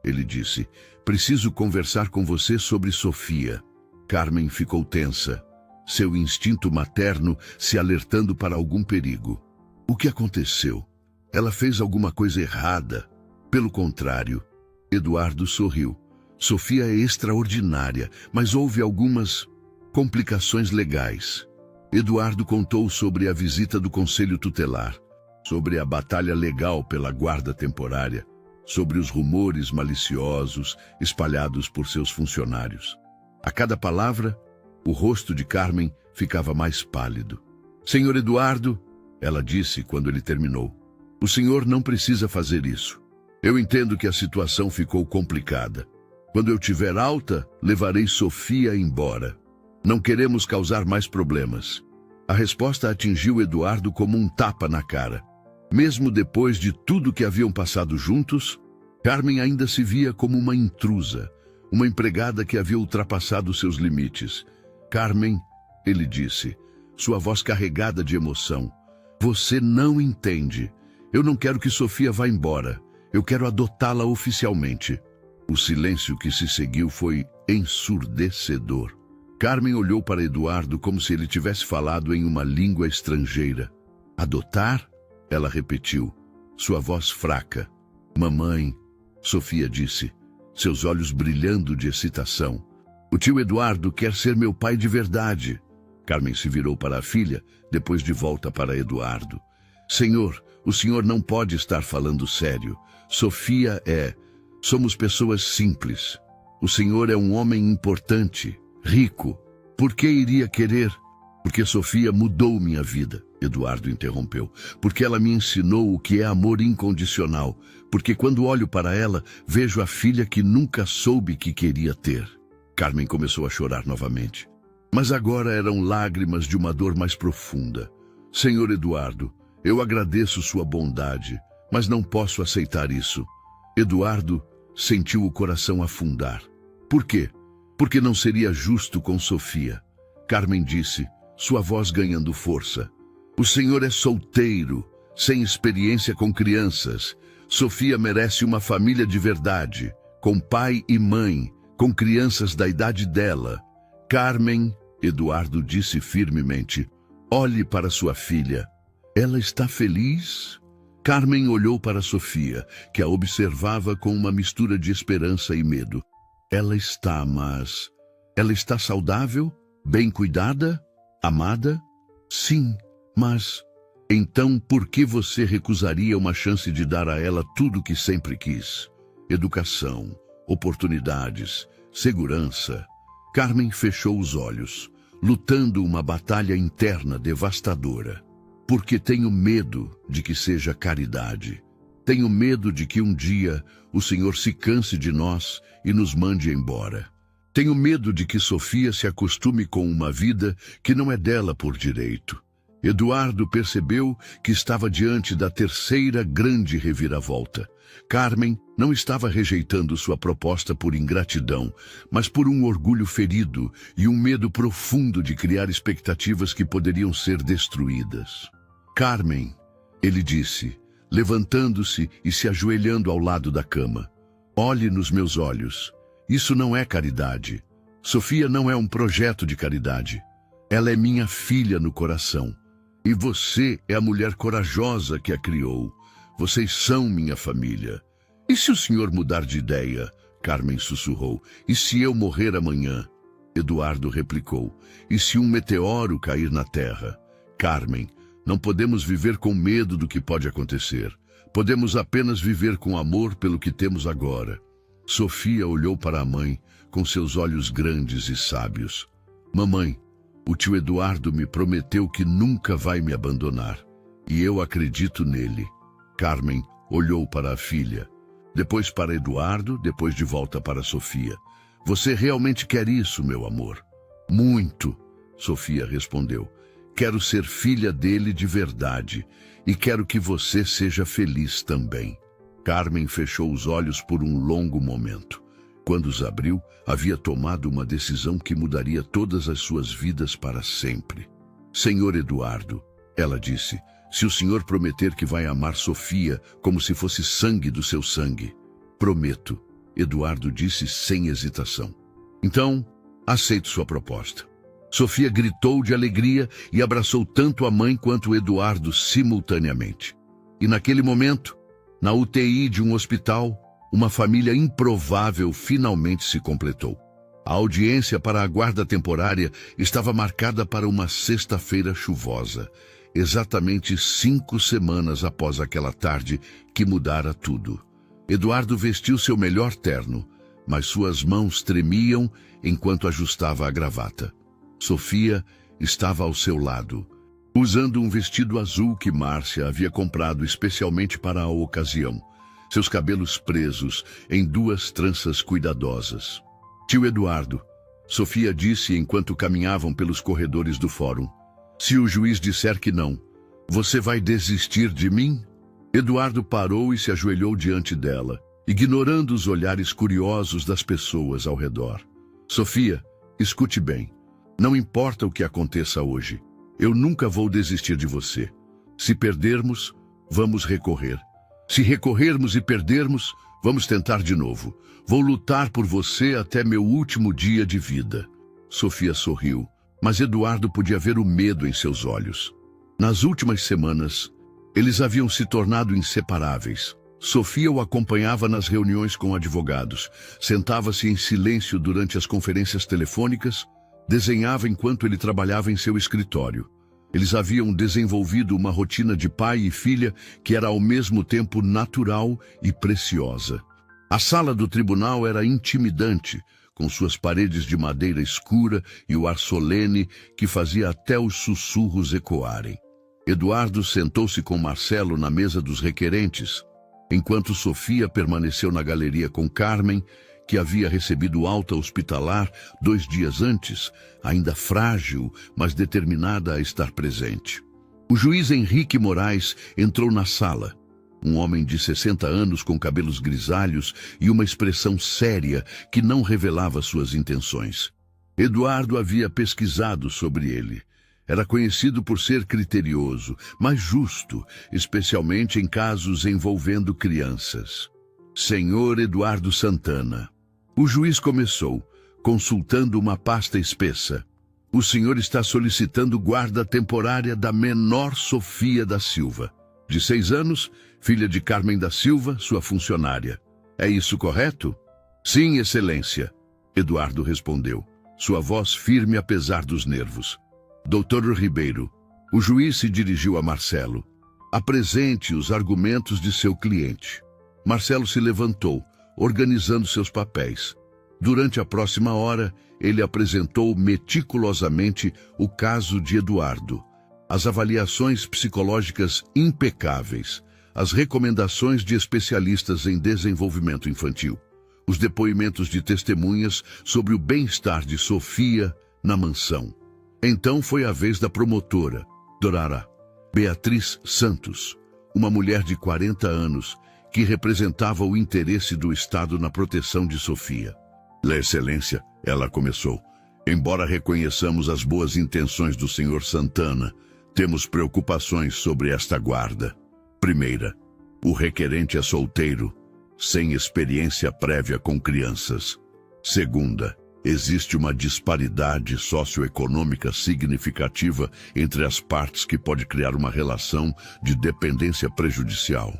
ele disse, preciso conversar com você sobre Sofia. Carmen ficou tensa, seu instinto materno se alertando para algum perigo. O que aconteceu? Ela fez alguma coisa errada? Pelo contrário, Eduardo sorriu. Sofia é extraordinária, mas houve algumas complicações legais. Eduardo contou sobre a visita do Conselho Tutelar, sobre a batalha legal pela guarda temporária, sobre os rumores maliciosos espalhados por seus funcionários. A cada palavra, o rosto de Carmen ficava mais pálido. Senhor Eduardo, ela disse quando ele terminou, o senhor não precisa fazer isso. Eu entendo que a situação ficou complicada. Quando eu tiver alta, levarei Sofia embora. Não queremos causar mais problemas. A resposta atingiu Eduardo como um tapa na cara. Mesmo depois de tudo que haviam passado juntos, Carmen ainda se via como uma intrusa, uma empregada que havia ultrapassado seus limites. Carmen, ele disse, sua voz carregada de emoção, você não entende. Eu não quero que Sofia vá embora. Eu quero adotá-la oficialmente. O silêncio que se seguiu foi ensurdecedor. Carmen olhou para Eduardo como se ele tivesse falado em uma língua estrangeira. Adotar? Ela repetiu, sua voz fraca. Mamãe, Sofia disse, seus olhos brilhando de excitação. O tio Eduardo quer ser meu pai de verdade. Carmen se virou para a filha, depois de volta para Eduardo. Senhor, o senhor não pode estar falando sério. Sofia é... Somos pessoas simples. O senhor é um homem importante, rico. Por que iria querer? Porque Sofia mudou minha vida, Eduardo interrompeu. Porque ela me ensinou o que é amor incondicional. Porque quando olho para ela, vejo a filha que nunca soube que queria ter. Carmen começou a chorar novamente. Mas agora eram lágrimas de uma dor mais profunda. Senhor Eduardo, eu agradeço sua bondade, mas não posso aceitar isso. Eduardo sentiu o coração afundar. Por quê? Porque não seria justo com Sofia. Carmen disse, sua voz ganhando força. O senhor é solteiro, sem experiência com crianças. Sofia merece uma família de verdade, com pai e mãe, com crianças da idade dela. Carmen, Eduardo disse firmemente, olhe para sua filha. Ela está feliz? Carmen olhou para Sofia, que a observava com uma mistura de esperança e medo. Ela está, mas... Ela está saudável? Bem cuidada? Amada? Sim, mas... Então, por que você recusaria uma chance de dar a ela tudo o que sempre quis? Educação, oportunidades, segurança. Carmen fechou os olhos, lutando uma batalha interna devastadora. Porque tenho medo de que seja caridade. Tenho medo de que um dia o Senhor se canse de nós e nos mande embora. Tenho medo de que Sofia se acostume com uma vida que não é dela por direito. Eduardo percebeu que estava diante da terceira grande reviravolta. Carmen não estava rejeitando sua proposta por ingratidão, mas por um orgulho ferido e um medo profundo de criar expectativas que poderiam ser destruídas. Carmen, ele disse, levantando-se e se ajoelhando ao lado da cama. Olhe nos meus olhos. Isso não é caridade. Sofia não é um projeto de caridade. Ela é minha filha no coração. E você é a mulher corajosa que a criou. Vocês são minha família. E se o senhor mudar de ideia? Carmen sussurrou. E se eu morrer amanhã? Eduardo replicou. E se um meteoro cair na terra? Carmen, não podemos viver com medo do que pode acontecer. Podemos apenas viver com amor pelo que temos agora. Sofia olhou para a mãe com seus olhos grandes e sábios. Mamãe, o tio Eduardo me prometeu que nunca vai me abandonar. E eu acredito nele. Carmen olhou para a filha. Depois para Eduardo, depois de volta para Sofia. Você realmente quer isso, meu amor? Muito, Sofia respondeu. Quero ser filha dele de verdade e quero que você seja feliz também. Carmen fechou os olhos por um longo momento. Quando os abriu, havia tomado uma decisão que mudaria todas as suas vidas para sempre. Senhor Eduardo, ela disse, se o senhor prometer que vai amar Sofia como se fosse sangue do seu sangue. Prometo, Eduardo disse sem hesitação. Então, aceito sua proposta. Sofia gritou de alegria e abraçou tanto a mãe quanto Eduardo simultaneamente. E naquele momento, na UTI de um hospital, uma família improvável finalmente se completou. A audiência para a guarda temporária estava marcada para uma sexta-feira chuvosa, exatamente 5 semanas após aquela tarde que mudara tudo. Eduardo vestiu seu melhor terno, mas suas mãos tremiam enquanto ajustava a gravata. Sofia estava ao seu lado, usando um vestido azul que Márcia havia comprado especialmente para a ocasião. seus cabelos presos em 2 tranças cuidadosas. Tio Eduardo, Sofia disse enquanto caminhavam pelos corredores do fórum. Se o juiz disser que não, você vai desistir de mim? Eduardo parou e se ajoelhou diante dela, ignorando os olhares curiosos das pessoas ao redor. Sofia, escute bem. Não importa o que aconteça hoje, eu nunca vou desistir de você. Se perdermos, vamos recorrer. Se recorrermos e perdermos, vamos tentar de novo. Vou lutar por você até meu último dia de vida. Sofia sorriu, mas Eduardo podia ver o medo em seus olhos. Nas últimas semanas, eles haviam se tornado inseparáveis. Sofia o acompanhava nas reuniões com advogados, sentava-se em silêncio durante as conferências telefônicas, desenhava enquanto ele trabalhava em seu escritório. Eles haviam desenvolvido uma rotina de pai e filha que era ao mesmo tempo natural e preciosa. A sala do tribunal era intimidante, com suas paredes de madeira escura e o ar solene que fazia até os sussurros ecoarem. Eduardo sentou-se com Marcelo na mesa dos requerentes, enquanto Sofia permaneceu na galeria com Carmen, que havia recebido alta hospitalar 2 dias antes, ainda frágil, mas determinada a estar presente. O juiz Henrique Moraes entrou na sala. Um homem de 60 anos com cabelos grisalhos e uma expressão séria que não revelava suas intenções. Eduardo havia pesquisado sobre ele. Era conhecido por ser criterioso, mas justo, especialmente em casos envolvendo crianças. Senhor Eduardo Santana. O juiz começou, consultando uma pasta espessa. O senhor está solicitando guarda temporária da menor Sofia da Silva, de 6 anos, filha de Carmen da Silva, sua funcionária. É isso correto? Sim, excelência, Eduardo respondeu, sua voz firme apesar dos nervos. Doutor Ribeiro, o juiz se dirigiu a Marcelo. Apresente os argumentos de seu cliente. Marcelo se levantou, organizando seus papéis. Durante a próxima hora, ele apresentou meticulosamente o caso de Eduardo, as avaliações psicológicas impecáveis, as recomendações de especialistas em desenvolvimento infantil, os depoimentos de testemunhas sobre o bem-estar de Sofia na mansão. Então foi a vez da promotora, Dorara Beatriz Santos, uma mulher de 40 anos, que representava o interesse do Estado na proteção de Sofia. Excelência, ela começou. Embora reconheçamos as boas intenções do senhor Santana, temos preocupações sobre esta guarda. Primeira, o requerente é solteiro, sem experiência prévia com crianças. Segunda, existe uma disparidade socioeconômica significativa entre as partes que pode criar uma relação de dependência prejudicial.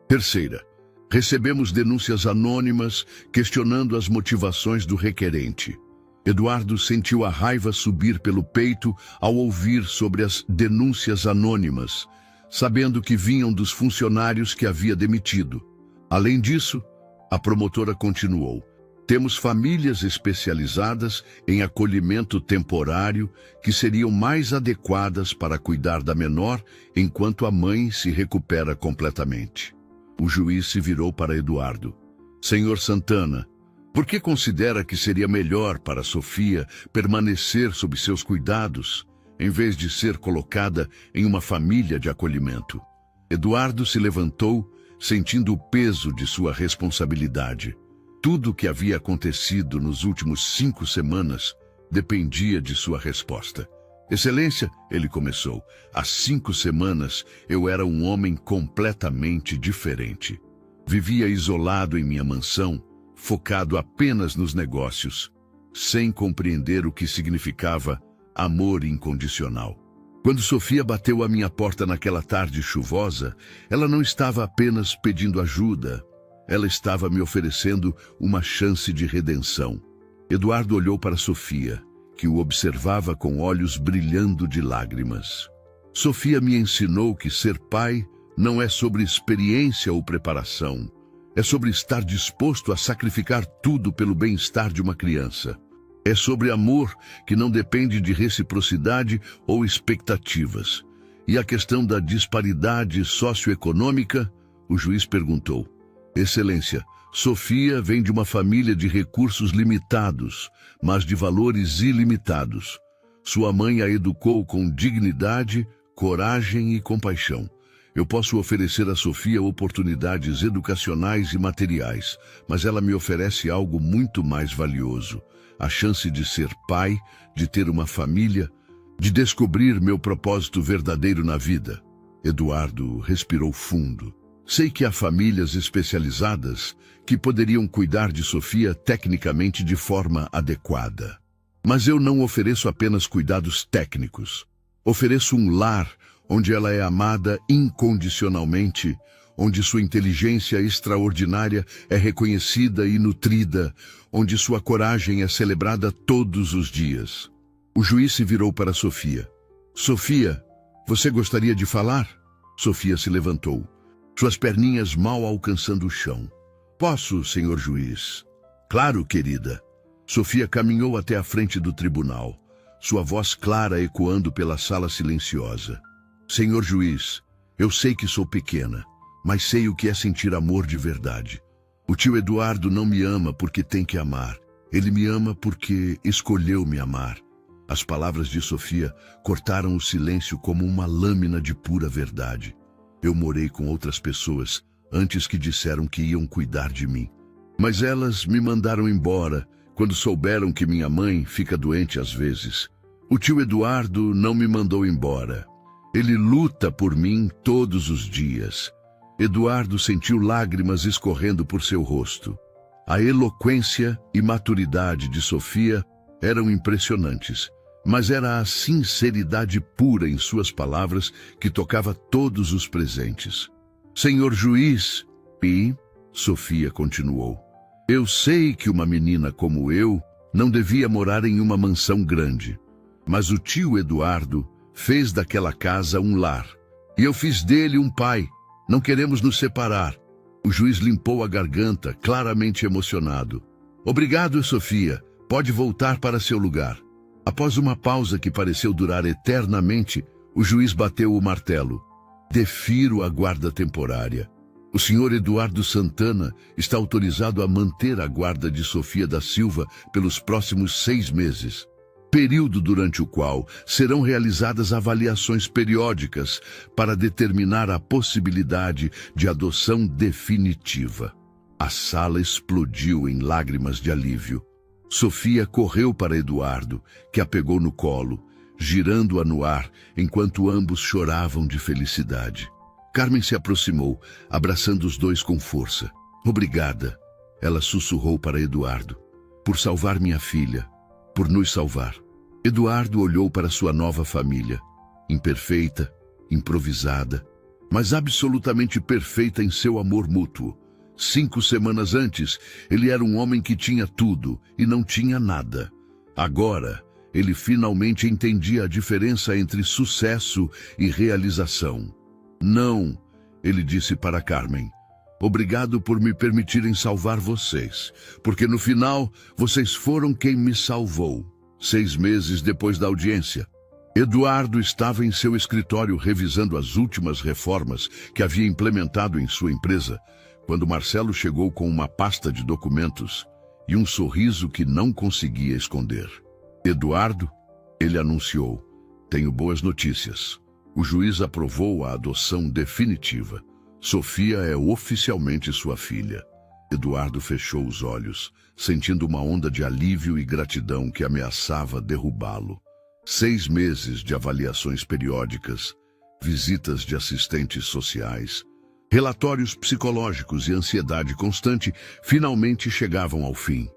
Terceira, recebemos denúncias anônimas questionando as motivações do requerente. Eduardo sentiu a raiva subir pelo peito ao ouvir sobre as denúncias anônimas, sabendo que vinham dos funcionários que havia demitido. Além disso, a promotora continuou. Temos famílias especializadas em acolhimento temporário que seriam mais adequadas para cuidar da menor enquanto a mãe se recupera completamente. O juiz se virou para Eduardo. Senhor Santana, por que considera que seria melhor para Sofia permanecer sob seus cuidados, em vez de ser colocada em uma família de acolhimento? Eduardo se levantou, sentindo o peso de sua responsabilidade. Tudo o que havia acontecido nos últimos 5 semanas dependia de sua resposta. Excelência, ele começou, há 5 semanas eu era um homem completamente diferente. Vivia isolado em minha mansão, focado apenas nos negócios, sem compreender o que significava amor incondicional. Quando Sofia bateu à minha porta naquela tarde chuvosa, ela não estava apenas pedindo ajuda, ela estava me oferecendo uma chance de redenção. Eduardo olhou para Sofia, que o observava com olhos brilhando de lágrimas. Sofia me ensinou que ser pai não é sobre experiência ou preparação, é sobre estar disposto a sacrificar tudo pelo bem-estar de uma criança. É sobre amor que não depende de reciprocidade ou expectativas. E a questão da disparidade socioeconômica, o juiz perguntou. Excelência, Sofia vem de uma família de recursos limitados, mas de valores ilimitados. Sua mãe a educou com dignidade, coragem e compaixão. Eu posso oferecer a Sofia oportunidades educacionais e materiais, mas ela me oferece algo muito mais valioso: a chance de ser pai, de ter uma família, de descobrir meu propósito verdadeiro na vida. Eduardo respirou fundo. Sei que há famílias especializadas que poderiam cuidar de Sofia tecnicamente de forma adequada. Mas eu não ofereço apenas cuidados técnicos. Ofereço um lar onde ela é amada incondicionalmente, onde sua inteligência extraordinária é reconhecida e nutrida, onde sua coragem é celebrada todos os dias. O juiz se virou para Sofia. Sofia, você gostaria de falar? Sofia se levantou, suas perninhas mal alcançando o chão. Posso, senhor juiz? Claro, querida. Sofia caminhou até a frente do tribunal, sua voz clara ecoando pela sala silenciosa. Senhor juiz, eu sei que sou pequena, mas sei o que é sentir amor de verdade. O tio Eduardo não me ama porque tem que amar. Ele me ama porque escolheu me amar. As palavras de Sofia cortaram o silêncio como uma lâmina de pura verdade. Eu morei com outras pessoas antes que disseram que iam cuidar de mim. Mas elas me mandaram embora quando souberam que minha mãe fica doente às vezes. O tio Eduardo não me mandou embora. Ele luta por mim todos os dias. Eduardo sentiu lágrimas escorrendo por seu rosto. A eloquência e maturidade de Sofia eram impressionantes, mas era a sinceridade pura em suas palavras que tocava todos os presentes. Senhor juiz, e Sofia continuou, eu sei que uma menina como eu não devia morar em uma mansão grande, mas o tio Eduardo fez daquela casa um lar, e eu fiz dele um pai. Não queremos nos separar. O juiz limpou a garganta, claramente emocionado. Obrigado, Sofia. Pode voltar para seu lugar. Após uma pausa que pareceu durar eternamente, o juiz bateu o martelo. Defiro a guarda temporária. O senhor Eduardo Santana está autorizado a manter a guarda de Sofia da Silva pelos próximos 6 meses. Período durante o qual serão realizadas avaliações periódicas para determinar a possibilidade de adoção definitiva. A sala explodiu em lágrimas de alívio. Sofia correu para Eduardo, que a pegou no colo, girando-a no ar enquanto ambos choravam de felicidade. Carmen se aproximou, abraçando os dois com força. Obrigada, ela sussurrou para Eduardo, por salvar minha filha, por nos salvar. Eduardo olhou para sua nova família, imperfeita, improvisada, mas absolutamente perfeita em seu amor mútuo. 5 semanas antes, ele era um homem que tinha tudo e não tinha nada. Agora, ele finalmente entendia a diferença entre sucesso e realização. Não, ele disse para Carmen. Obrigado por me permitirem salvar vocês, porque no final, vocês foram quem me salvou. 6 meses depois da audiência, Eduardo estava em seu escritório revisando as últimas reformas que havia implementado em sua empresa, quando Marcelo chegou com uma pasta de documentos e um sorriso que não conseguia esconder. Eduardo, ele anunciou, tenho boas notícias. O juiz aprovou a adoção definitiva. Sofia é oficialmente sua filha. Eduardo fechou os olhos, sentindo uma onda de alívio e gratidão que ameaçava derrubá-lo. 6 meses de avaliações periódicas, visitas de assistentes sociais, relatórios psicológicos e ansiedade constante finalmente chegavam ao fim.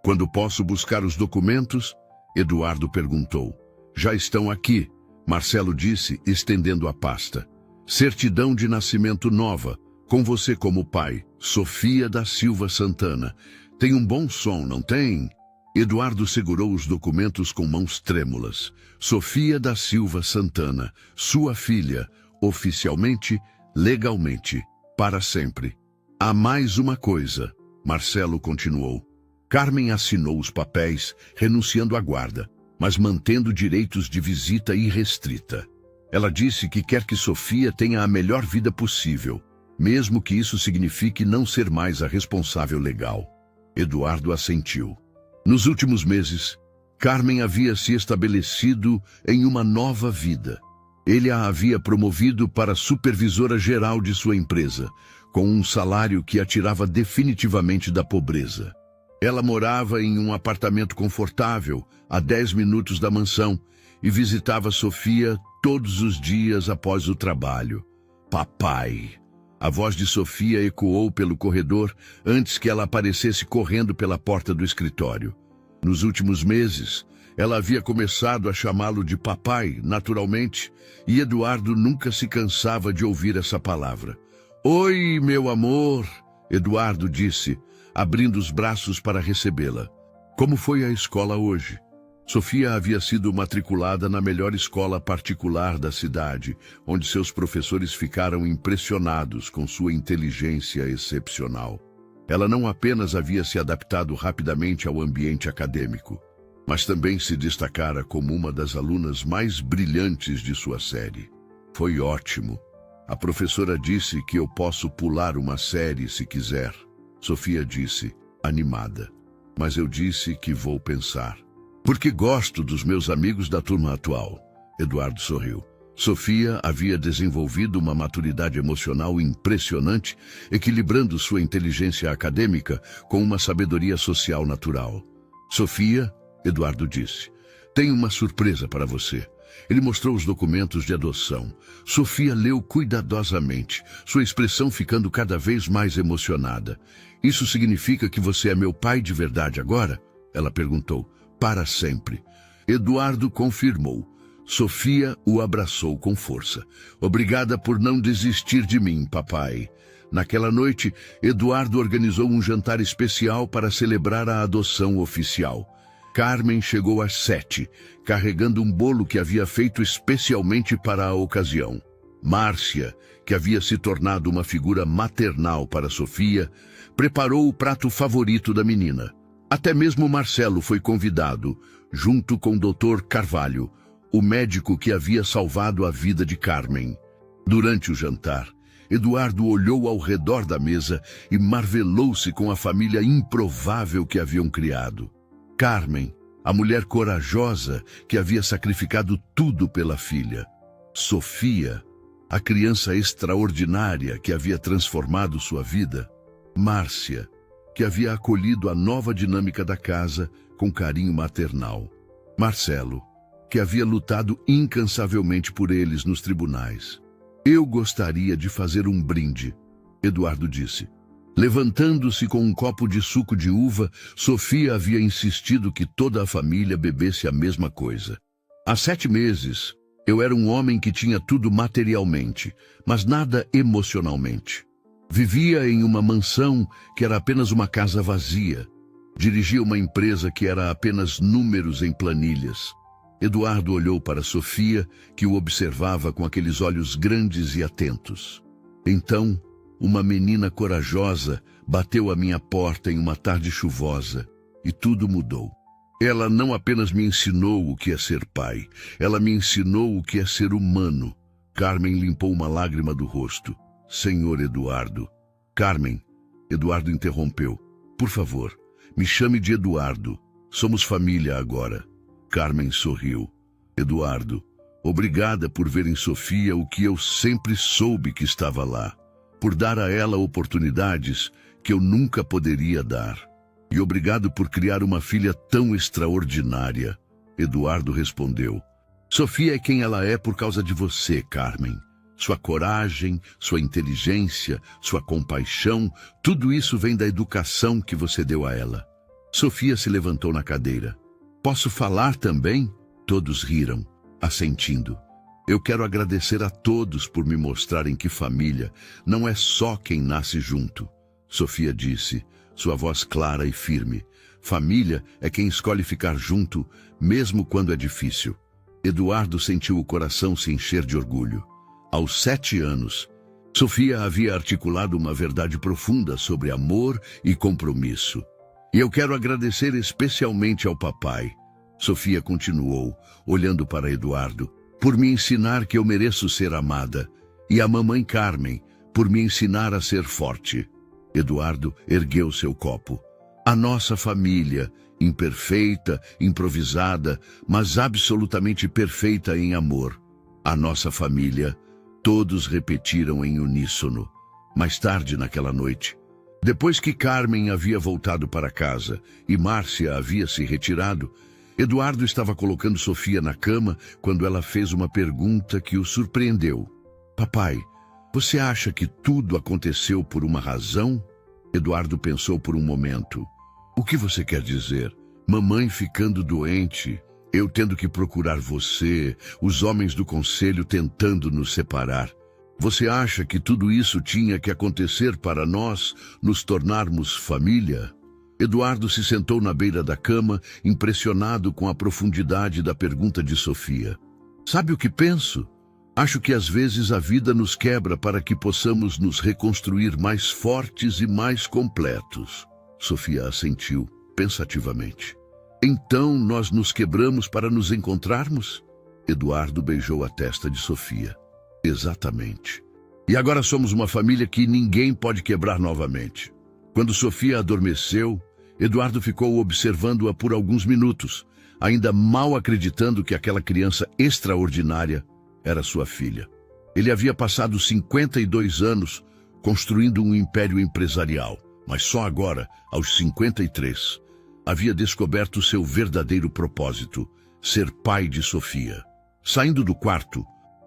Quando posso buscar os documentos? Eduardo perguntou. Já estão aqui, Marcelo disse, estendendo a pasta. Certidão de nascimento nova, com você como pai, Sofia da Silva Santana. Tem um bom som, não tem? Eduardo segurou os documentos com mãos trêmulas. Sofia da Silva Santana, sua filha, oficialmente, legalmente, para sempre. Há mais uma coisa, Marcelo continuou. Carmen assinou os papéis, renunciando à guarda, mas mantendo direitos de visita irrestrita. Ela disse que quer que Sofia tenha a melhor vida possível. mesmo que isso signifique não ser mais a responsável legal. Eduardo assentiu. Nos últimos meses, Carmen havia se estabelecido em uma nova vida. Ele a havia promovido para supervisora geral de sua empresa, com um salário que a tirava definitivamente da pobreza. Ela morava em um apartamento confortável, a 10 minutos da mansão, e visitava Sofia todos os dias após o trabalho. Papai! A voz de Sofia ecoou pelo corredor antes que ela aparecesse correndo pela porta do escritório. Nos últimos meses, ela havia começado a chamá-lo de papai, naturalmente, e Eduardo nunca se cansava de ouvir essa palavra. Oi, meu amor, Eduardo disse, abrindo os braços para recebê-la. Como foi a escola hoje? Sofia havia sido matriculada na melhor escola particular da cidade, onde seus professores ficaram impressionados com sua inteligência excepcional. Ela não apenas havia se adaptado rapidamente ao ambiente acadêmico, mas também se destacara como uma das alunas mais brilhantes de sua série. Foi ótimo. A professora disse que eu posso pular uma série se quiser. Sofia disse, animada. Mas eu disse que vou pensar. Porque gosto dos meus amigos da turma atual. Eduardo sorriu. Sofia havia desenvolvido uma maturidade emocional impressionante, equilibrando sua inteligência acadêmica com uma sabedoria social natural. Sofia, Eduardo disse, tenho uma surpresa para você. Ele mostrou os documentos de adoção. Sofia leu cuidadosamente, sua expressão ficando cada vez mais emocionada. Isso significa que você é meu pai de verdade agora? Ela perguntou. Para sempre. Eduardo confirmou. Sofia o abraçou com força. Obrigada por não desistir de mim, papai. Naquela noite, Eduardo organizou um jantar especial para celebrar a adoção oficial. Carmen chegou às 7, carregando um bolo que havia feito especialmente para a ocasião. Márcia, que havia se tornado uma figura maternal para Sofia, preparou o prato favorito da menina. Até mesmo Marcelo foi convidado, junto com o Dr. Carvalho, o médico que havia salvado a vida de Carmen. Durante o jantar, Eduardo olhou ao redor da mesa e marvelou-se com a família improvável que haviam criado. Carmen, a mulher corajosa que havia sacrificado tudo pela filha. Sofia, a criança extraordinária que havia transformado sua vida. Márcia, que havia acolhido a nova dinâmica da casa com carinho maternal. Marcelo, que havia lutado incansavelmente por eles nos tribunais. Eu gostaria de fazer um brinde, Eduardo disse. Levantando-se com um copo de suco de uva, Sofia havia insistido que toda a família bebesse a mesma coisa. Há 7 meses, eu era um homem que tinha tudo materialmente, mas nada emocionalmente. Vivia em uma mansão que era apenas uma casa vazia. Dirigia uma empresa que era apenas números em planilhas. Eduardo olhou para Sofia, que o observava com aqueles olhos grandes e atentos. Então, uma menina corajosa bateu à minha porta em uma tarde chuvosa, e tudo mudou. Ela não apenas me ensinou o que é ser pai, ela me ensinou o que é ser humano. Carmen limpou uma lágrima do rosto. Senhor Eduardo. Carmen, Eduardo interrompeu. Por favor, me chame de Eduardo. Somos família agora. Carmen sorriu. Eduardo, obrigada por ver em Sofia o que eu sempre soube que estava lá. Por dar a ela oportunidades que eu nunca poderia dar. E obrigado por criar uma filha tão extraordinária. Eduardo respondeu. Sofia é quem ela é por causa de você, Carmen. Sua coragem, sua inteligência, sua compaixão, tudo isso vem da educação que você deu a ela. Sofia se levantou na cadeira. Posso falar também? Todos riram, assentindo. Eu quero agradecer a todos por me mostrarem que família não é só quem nasce junto. Sofia disse, sua voz clara e firme. Família é quem escolhe ficar junto, mesmo quando é difícil. Eduardo sentiu o coração se encher de orgulho. Aos 7 anos, Sofia havia articulado uma verdade profunda sobre amor e compromisso. E eu quero agradecer especialmente ao papai. Sofia continuou, olhando para Eduardo, por me ensinar que eu mereço ser amada. E à mamãe Carmen, por me ensinar a ser forte. Eduardo ergueu seu copo. A nossa família, imperfeita, improvisada, mas absolutamente perfeita em amor. A nossa família, todos repetiram em uníssono. Mais tarde naquela noite, depois que Carmen havia voltado para casa e Márcia havia se retirado, Eduardo estava colocando Sofia na cama quando ela fez uma pergunta que o surpreendeu. Papai, você acha que tudo aconteceu por uma razão? Eduardo pensou por um momento. O que você quer dizer? Mamãe ficando doente, eu tendo que procurar você, os homens do conselho tentando nos separar. Você acha que tudo isso tinha que acontecer para nós nos tornarmos família? Eduardo se sentou na beira da cama, impressionado com a profundidade da pergunta de Sofia. Sabe o que penso? Acho que às vezes a vida nos quebra para que possamos nos reconstruir mais fortes e mais completos. Sofia assentiu, pensativamente. Então nós nos quebramos para nos encontrarmos? Eduardo beijou a testa de Sofia. Exatamente. E agora somos uma família que ninguém pode quebrar novamente. Quando Sofia adormeceu, Eduardo ficou observando-a por alguns minutos, ainda mal acreditando que aquela criança extraordinária era sua filha. Ele havia passado 52 anos construindo um império empresarial, mas só agora, aos 53, havia descoberto seu verdadeiro propósito, ser pai de Sofia. Saindo do quarto,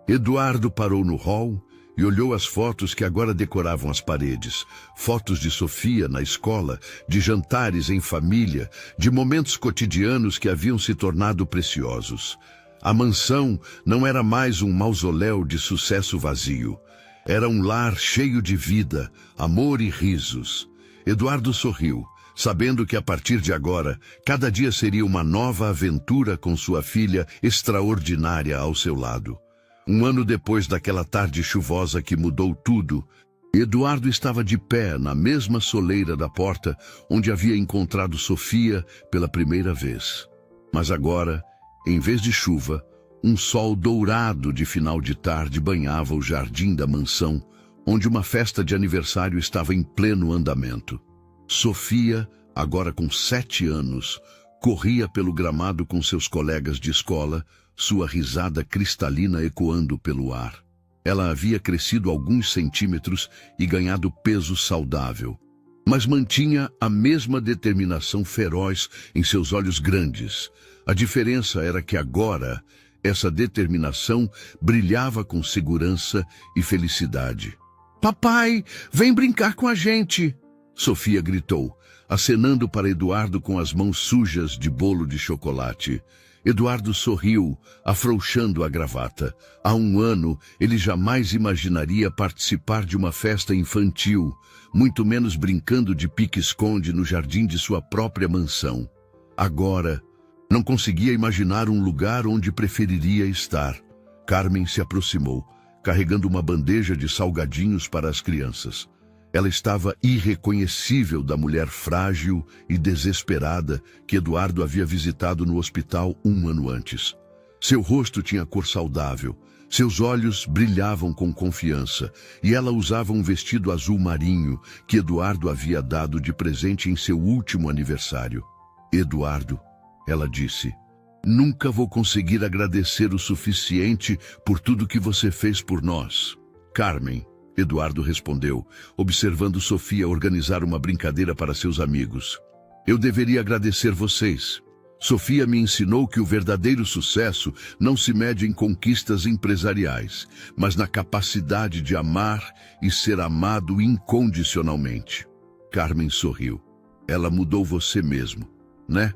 Eduardo parou no hall e olhou as fotos que agora decoravam as paredes. Fotos de Sofia na escola, de jantares em família, de momentos cotidianos que haviam se tornado preciosos. A mansão não era mais um mausoléu de sucesso vazio. Era um lar cheio de vida, amor e risos. Eduardo sorriu, sabendo que a partir de agora, cada dia seria uma nova aventura com sua filha extraordinária ao seu lado. Um ano depois daquela tarde chuvosa que mudou tudo, Eduardo estava de pé na mesma soleira da porta onde havia encontrado Sofia pela primeira vez. Mas agora, em vez de chuva, um sol dourado de final de tarde banhava o jardim da mansão, onde uma festa de aniversário estava em pleno andamento. Sofia, agora com 7 anos, corria pelo gramado com seus colegas de escola, sua risada cristalina ecoando pelo ar. Ela havia crescido alguns centímetros e ganhado peso saudável, mas mantinha a mesma determinação feroz em seus olhos grandes. A diferença era que agora, essa determinação brilhava com segurança e felicidade. Papai, vem brincar com a gente! Sofia gritou, acenando para Eduardo com as mãos sujas de bolo de chocolate. Eduardo sorriu, afrouxando a gravata. Há um ano, ele jamais imaginaria participar de uma festa infantil, muito menos brincando de pique-esconde no jardim de sua própria mansão. Agora, não conseguia imaginar um lugar onde preferiria estar. Carmen se aproximou, carregando uma bandeja de salgadinhos para as crianças. Ela estava irreconhecível da mulher frágil e desesperada que Eduardo havia visitado no hospital um ano antes. Seu rosto tinha cor saudável, seus olhos brilhavam com confiança e ela usava um vestido azul marinho que Eduardo havia dado de presente em seu último aniversário. Eduardo, ela disse, nunca vou conseguir agradecer o suficiente por tudo que você fez por nós. Carmen, Eduardo respondeu, observando Sofia organizar uma brincadeira para seus amigos. Eu deveria agradecer vocês. Sofia me ensinou que o verdadeiro sucesso não se mede em conquistas empresariais, mas na capacidade de amar e ser amado incondicionalmente. Carmen sorriu. Ela mudou você mesmo, né?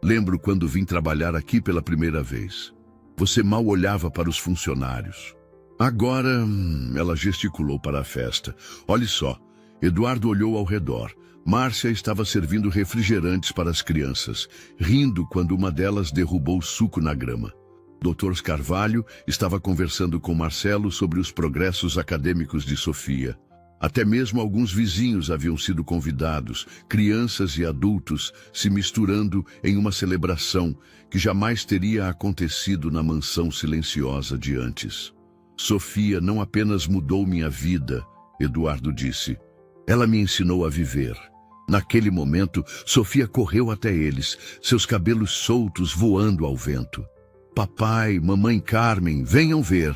Lembro quando vim trabalhar aqui pela primeira vez. Você mal olhava para os funcionários. Agora, ela gesticulou para a festa. Olhe só, Eduardo olhou ao redor. Márcia estava servindo refrigerantes para as crianças, rindo quando uma delas derrubou suco na grama. Dr. Carvalho estava conversando com Marcelo sobre os progressos acadêmicos de Sofia. Até mesmo alguns vizinhos haviam sido convidados, crianças e adultos se misturando em uma celebração que jamais teria acontecido na mansão silenciosa de antes. Sofia não apenas mudou minha vida, Eduardo disse. Ela me ensinou a viver. Naquele momento, Sofia correu até eles, seus cabelos soltos voando ao vento. Papai, mamãe Carmen, venham ver.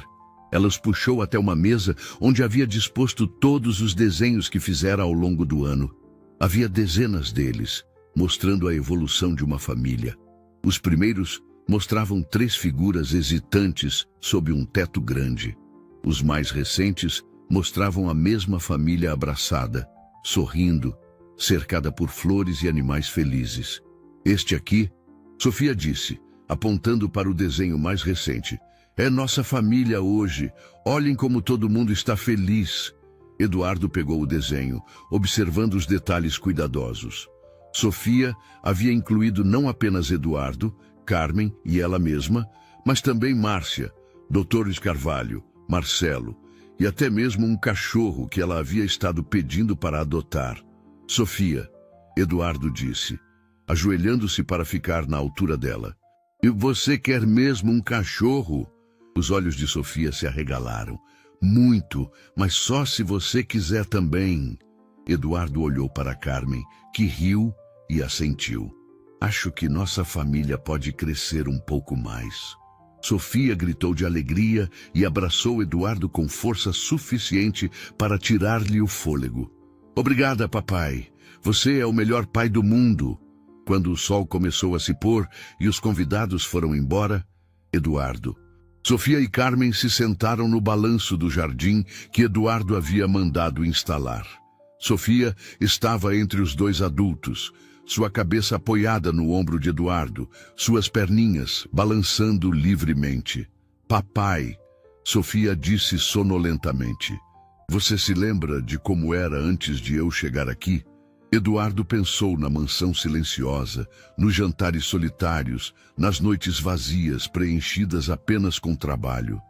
Ela os puxou até uma mesa onde havia disposto todos os desenhos que fizera ao longo do ano. Havia dezenas deles, mostrando a evolução de uma família. Os primeiros mostravam 3 figuras hesitantes sob um teto grande. Os mais recentes mostravam a mesma família abraçada, sorrindo, cercada por flores e animais felizes. Este aqui, Sofia disse, apontando para o desenho mais recente, é nossa família hoje. Olhem como todo mundo está feliz. Eduardo pegou o desenho, observando os detalhes cuidadosos. Sofia havia incluído não apenas Eduardo, Carmen e ela mesma, mas também Márcia, Dr. Carvalho, Marcelo e até mesmo um cachorro que ela havia estado pedindo para adotar. Sofia, Eduardo disse, ajoelhando-se para ficar na altura dela. E você quer mesmo um cachorro? Os olhos de Sofia se arregalaram. Muito, mas só se você quiser também. Eduardo olhou para Carmen, que riu e assentiu. Acho que nossa família pode crescer um pouco mais. Sofia gritou de alegria e abraçou Eduardo com força suficiente para tirar-lhe o fôlego. Obrigada, papai. Você é o melhor pai do mundo. Quando o sol começou a se pôr e os convidados foram embora, Eduardo, Sofia e Carmen se sentaram no balanço do jardim que Eduardo havia mandado instalar. Sofia estava entre os 2 adultos, sua cabeça apoiada no ombro de Eduardo, suas perninhas balançando livremente. Papai, Sofia disse sonolentamente. Você se lembra de como era antes de eu chegar aqui? Eduardo pensou na mansão silenciosa, nos jantares solitários, nas noites vazias, preenchidas apenas com trabalho.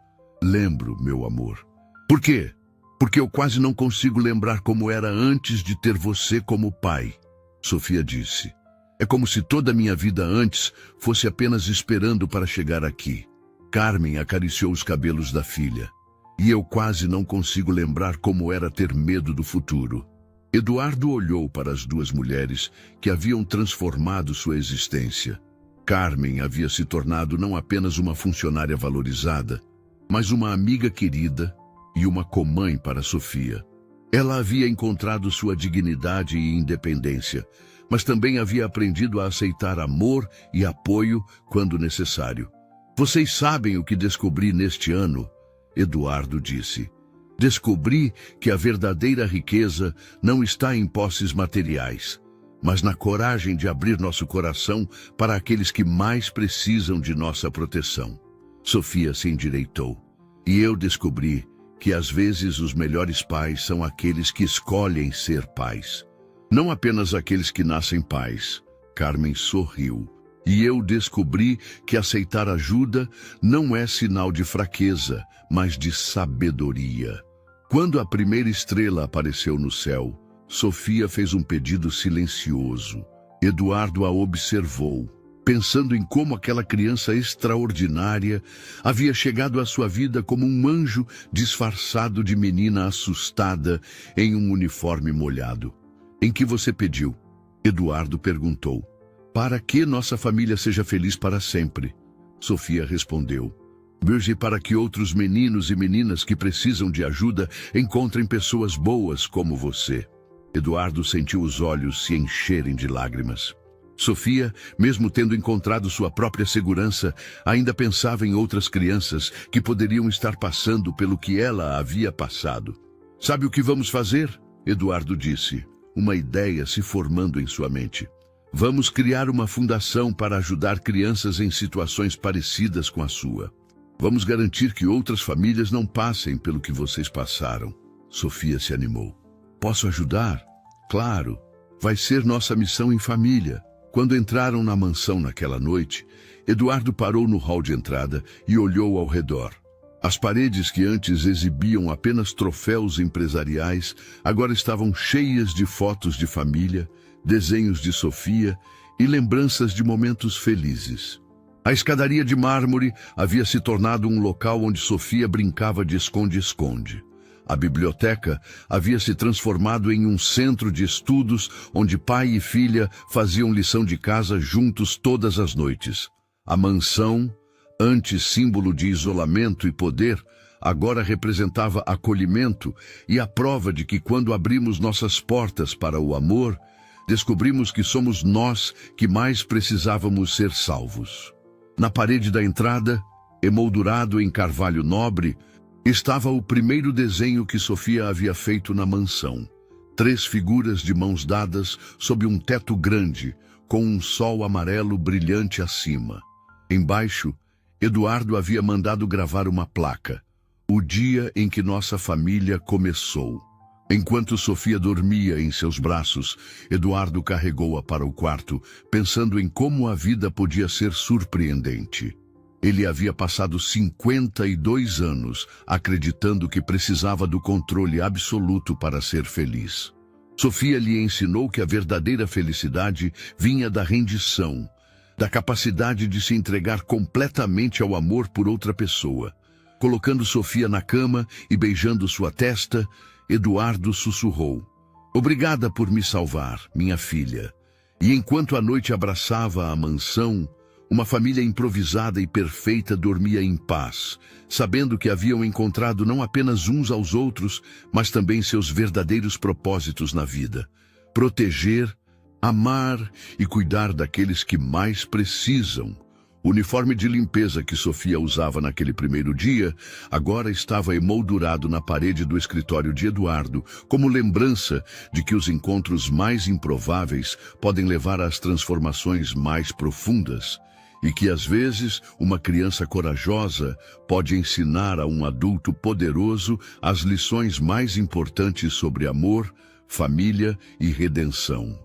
Lembro, meu amor. Por quê? Porque eu quase não consigo lembrar como era antes de ter você como pai. Sofia disse. É como se toda a minha vida antes fosse apenas esperando para chegar aqui. Carmen acariciou os cabelos da filha. E eu quase não consigo lembrar como era ter medo do futuro. Eduardo olhou para as 2 mulheres que haviam transformado sua existência. Carmen havia se tornado não apenas uma funcionária valorizada, mas uma amiga querida e uma comãe para Sofia. Ela havia encontrado sua dignidade e independência, mas também havia aprendido a aceitar amor e apoio quando necessário. Vocês sabem o que descobri neste ano? Eduardo disse. Descobri que a verdadeira riqueza não está em posses materiais, mas na coragem de abrir nosso coração para aqueles que mais precisam de nossa proteção. Sofia se endireitou. E eu descobri que às vezes os melhores pais são aqueles que escolhem ser pais. Não apenas aqueles que nascem pais. Carmen sorriu. E eu descobri que aceitar ajuda não é sinal de fraqueza, mas de sabedoria. Quando a primeira estrela apareceu no céu, Sofia fez um pedido silencioso. Eduardo a observou, pensando em como aquela criança extraordinária havia chegado à sua vida como um anjo disfarçado de menina assustada em um uniforme molhado. Em que você pediu? Eduardo perguntou. Para que nossa família seja feliz para sempre. Sofia respondeu. Virgem, para que outros meninos e meninas que precisam de ajuda encontrem pessoas boas como você. Eduardo sentiu os olhos se encherem de lágrimas. Sofia, mesmo tendo encontrado sua própria segurança, ainda pensava em outras crianças que poderiam estar passando pelo que ela havia passado. Sabe o que vamos fazer? Eduardo disse, uma ideia se formando em sua mente. Vamos criar uma fundação para ajudar crianças em situações parecidas com a sua. Vamos garantir que outras famílias não passem pelo que vocês passaram. Sofia se animou. Posso ajudar? Claro. Vai ser nossa missão em família. Quando entraram na mansão naquela noite, Eduardo parou no hall de entrada e olhou ao redor. As paredes que antes exibiam apenas troféus empresariais, agora estavam cheias de fotos de família, desenhos de Sofia e lembranças de momentos felizes. A escadaria de mármore havia se tornado um local onde Sofia brincava de esconde-esconde. A biblioteca havia se transformado em um centro de estudos onde pai e filha faziam lição de casa juntos todas as noites. A mansão, antes símbolo de isolamento e poder, agora representava acolhimento e a prova de que quando abrimos nossas portas para o amor, descobrimos que somos nós que mais precisávamos ser salvos. Na parede da entrada, emoldurado em carvalho nobre, estava o primeiro desenho que Sofia havia feito na mansão. 3 figuras de mãos dadas sob um teto grande, com um sol amarelo brilhante acima. Embaixo, Eduardo havia mandado gravar uma placa: o dia em que nossa família começou. Enquanto Sofia dormia em seus braços, Eduardo carregou-a para o quarto, pensando em como a vida podia ser surpreendente. Ele havia passado 52 anos acreditando que precisava do controle absoluto para ser feliz. Sofia lhe ensinou que a verdadeira felicidade vinha da rendição, da capacidade de se entregar completamente ao amor por outra pessoa. Colocando Sofia na cama e beijando sua testa, Eduardo sussurrou: "Obrigada por me salvar, minha filha." E enquanto a noite abraçava a mansão, uma família improvisada e perfeita dormia em paz, sabendo que haviam encontrado não apenas uns aos outros, mas também seus verdadeiros propósitos na vida: proteger, amar e cuidar daqueles que mais precisam. O uniforme de limpeza que Sofia usava naquele primeiro dia agora estava emoldurado na parede do escritório de Eduardo, como lembrança de que os encontros mais improváveis podem levar às transformações mais profundas, e que às vezes uma criança corajosa pode ensinar a um adulto poderoso as lições mais importantes sobre amor, família e redenção.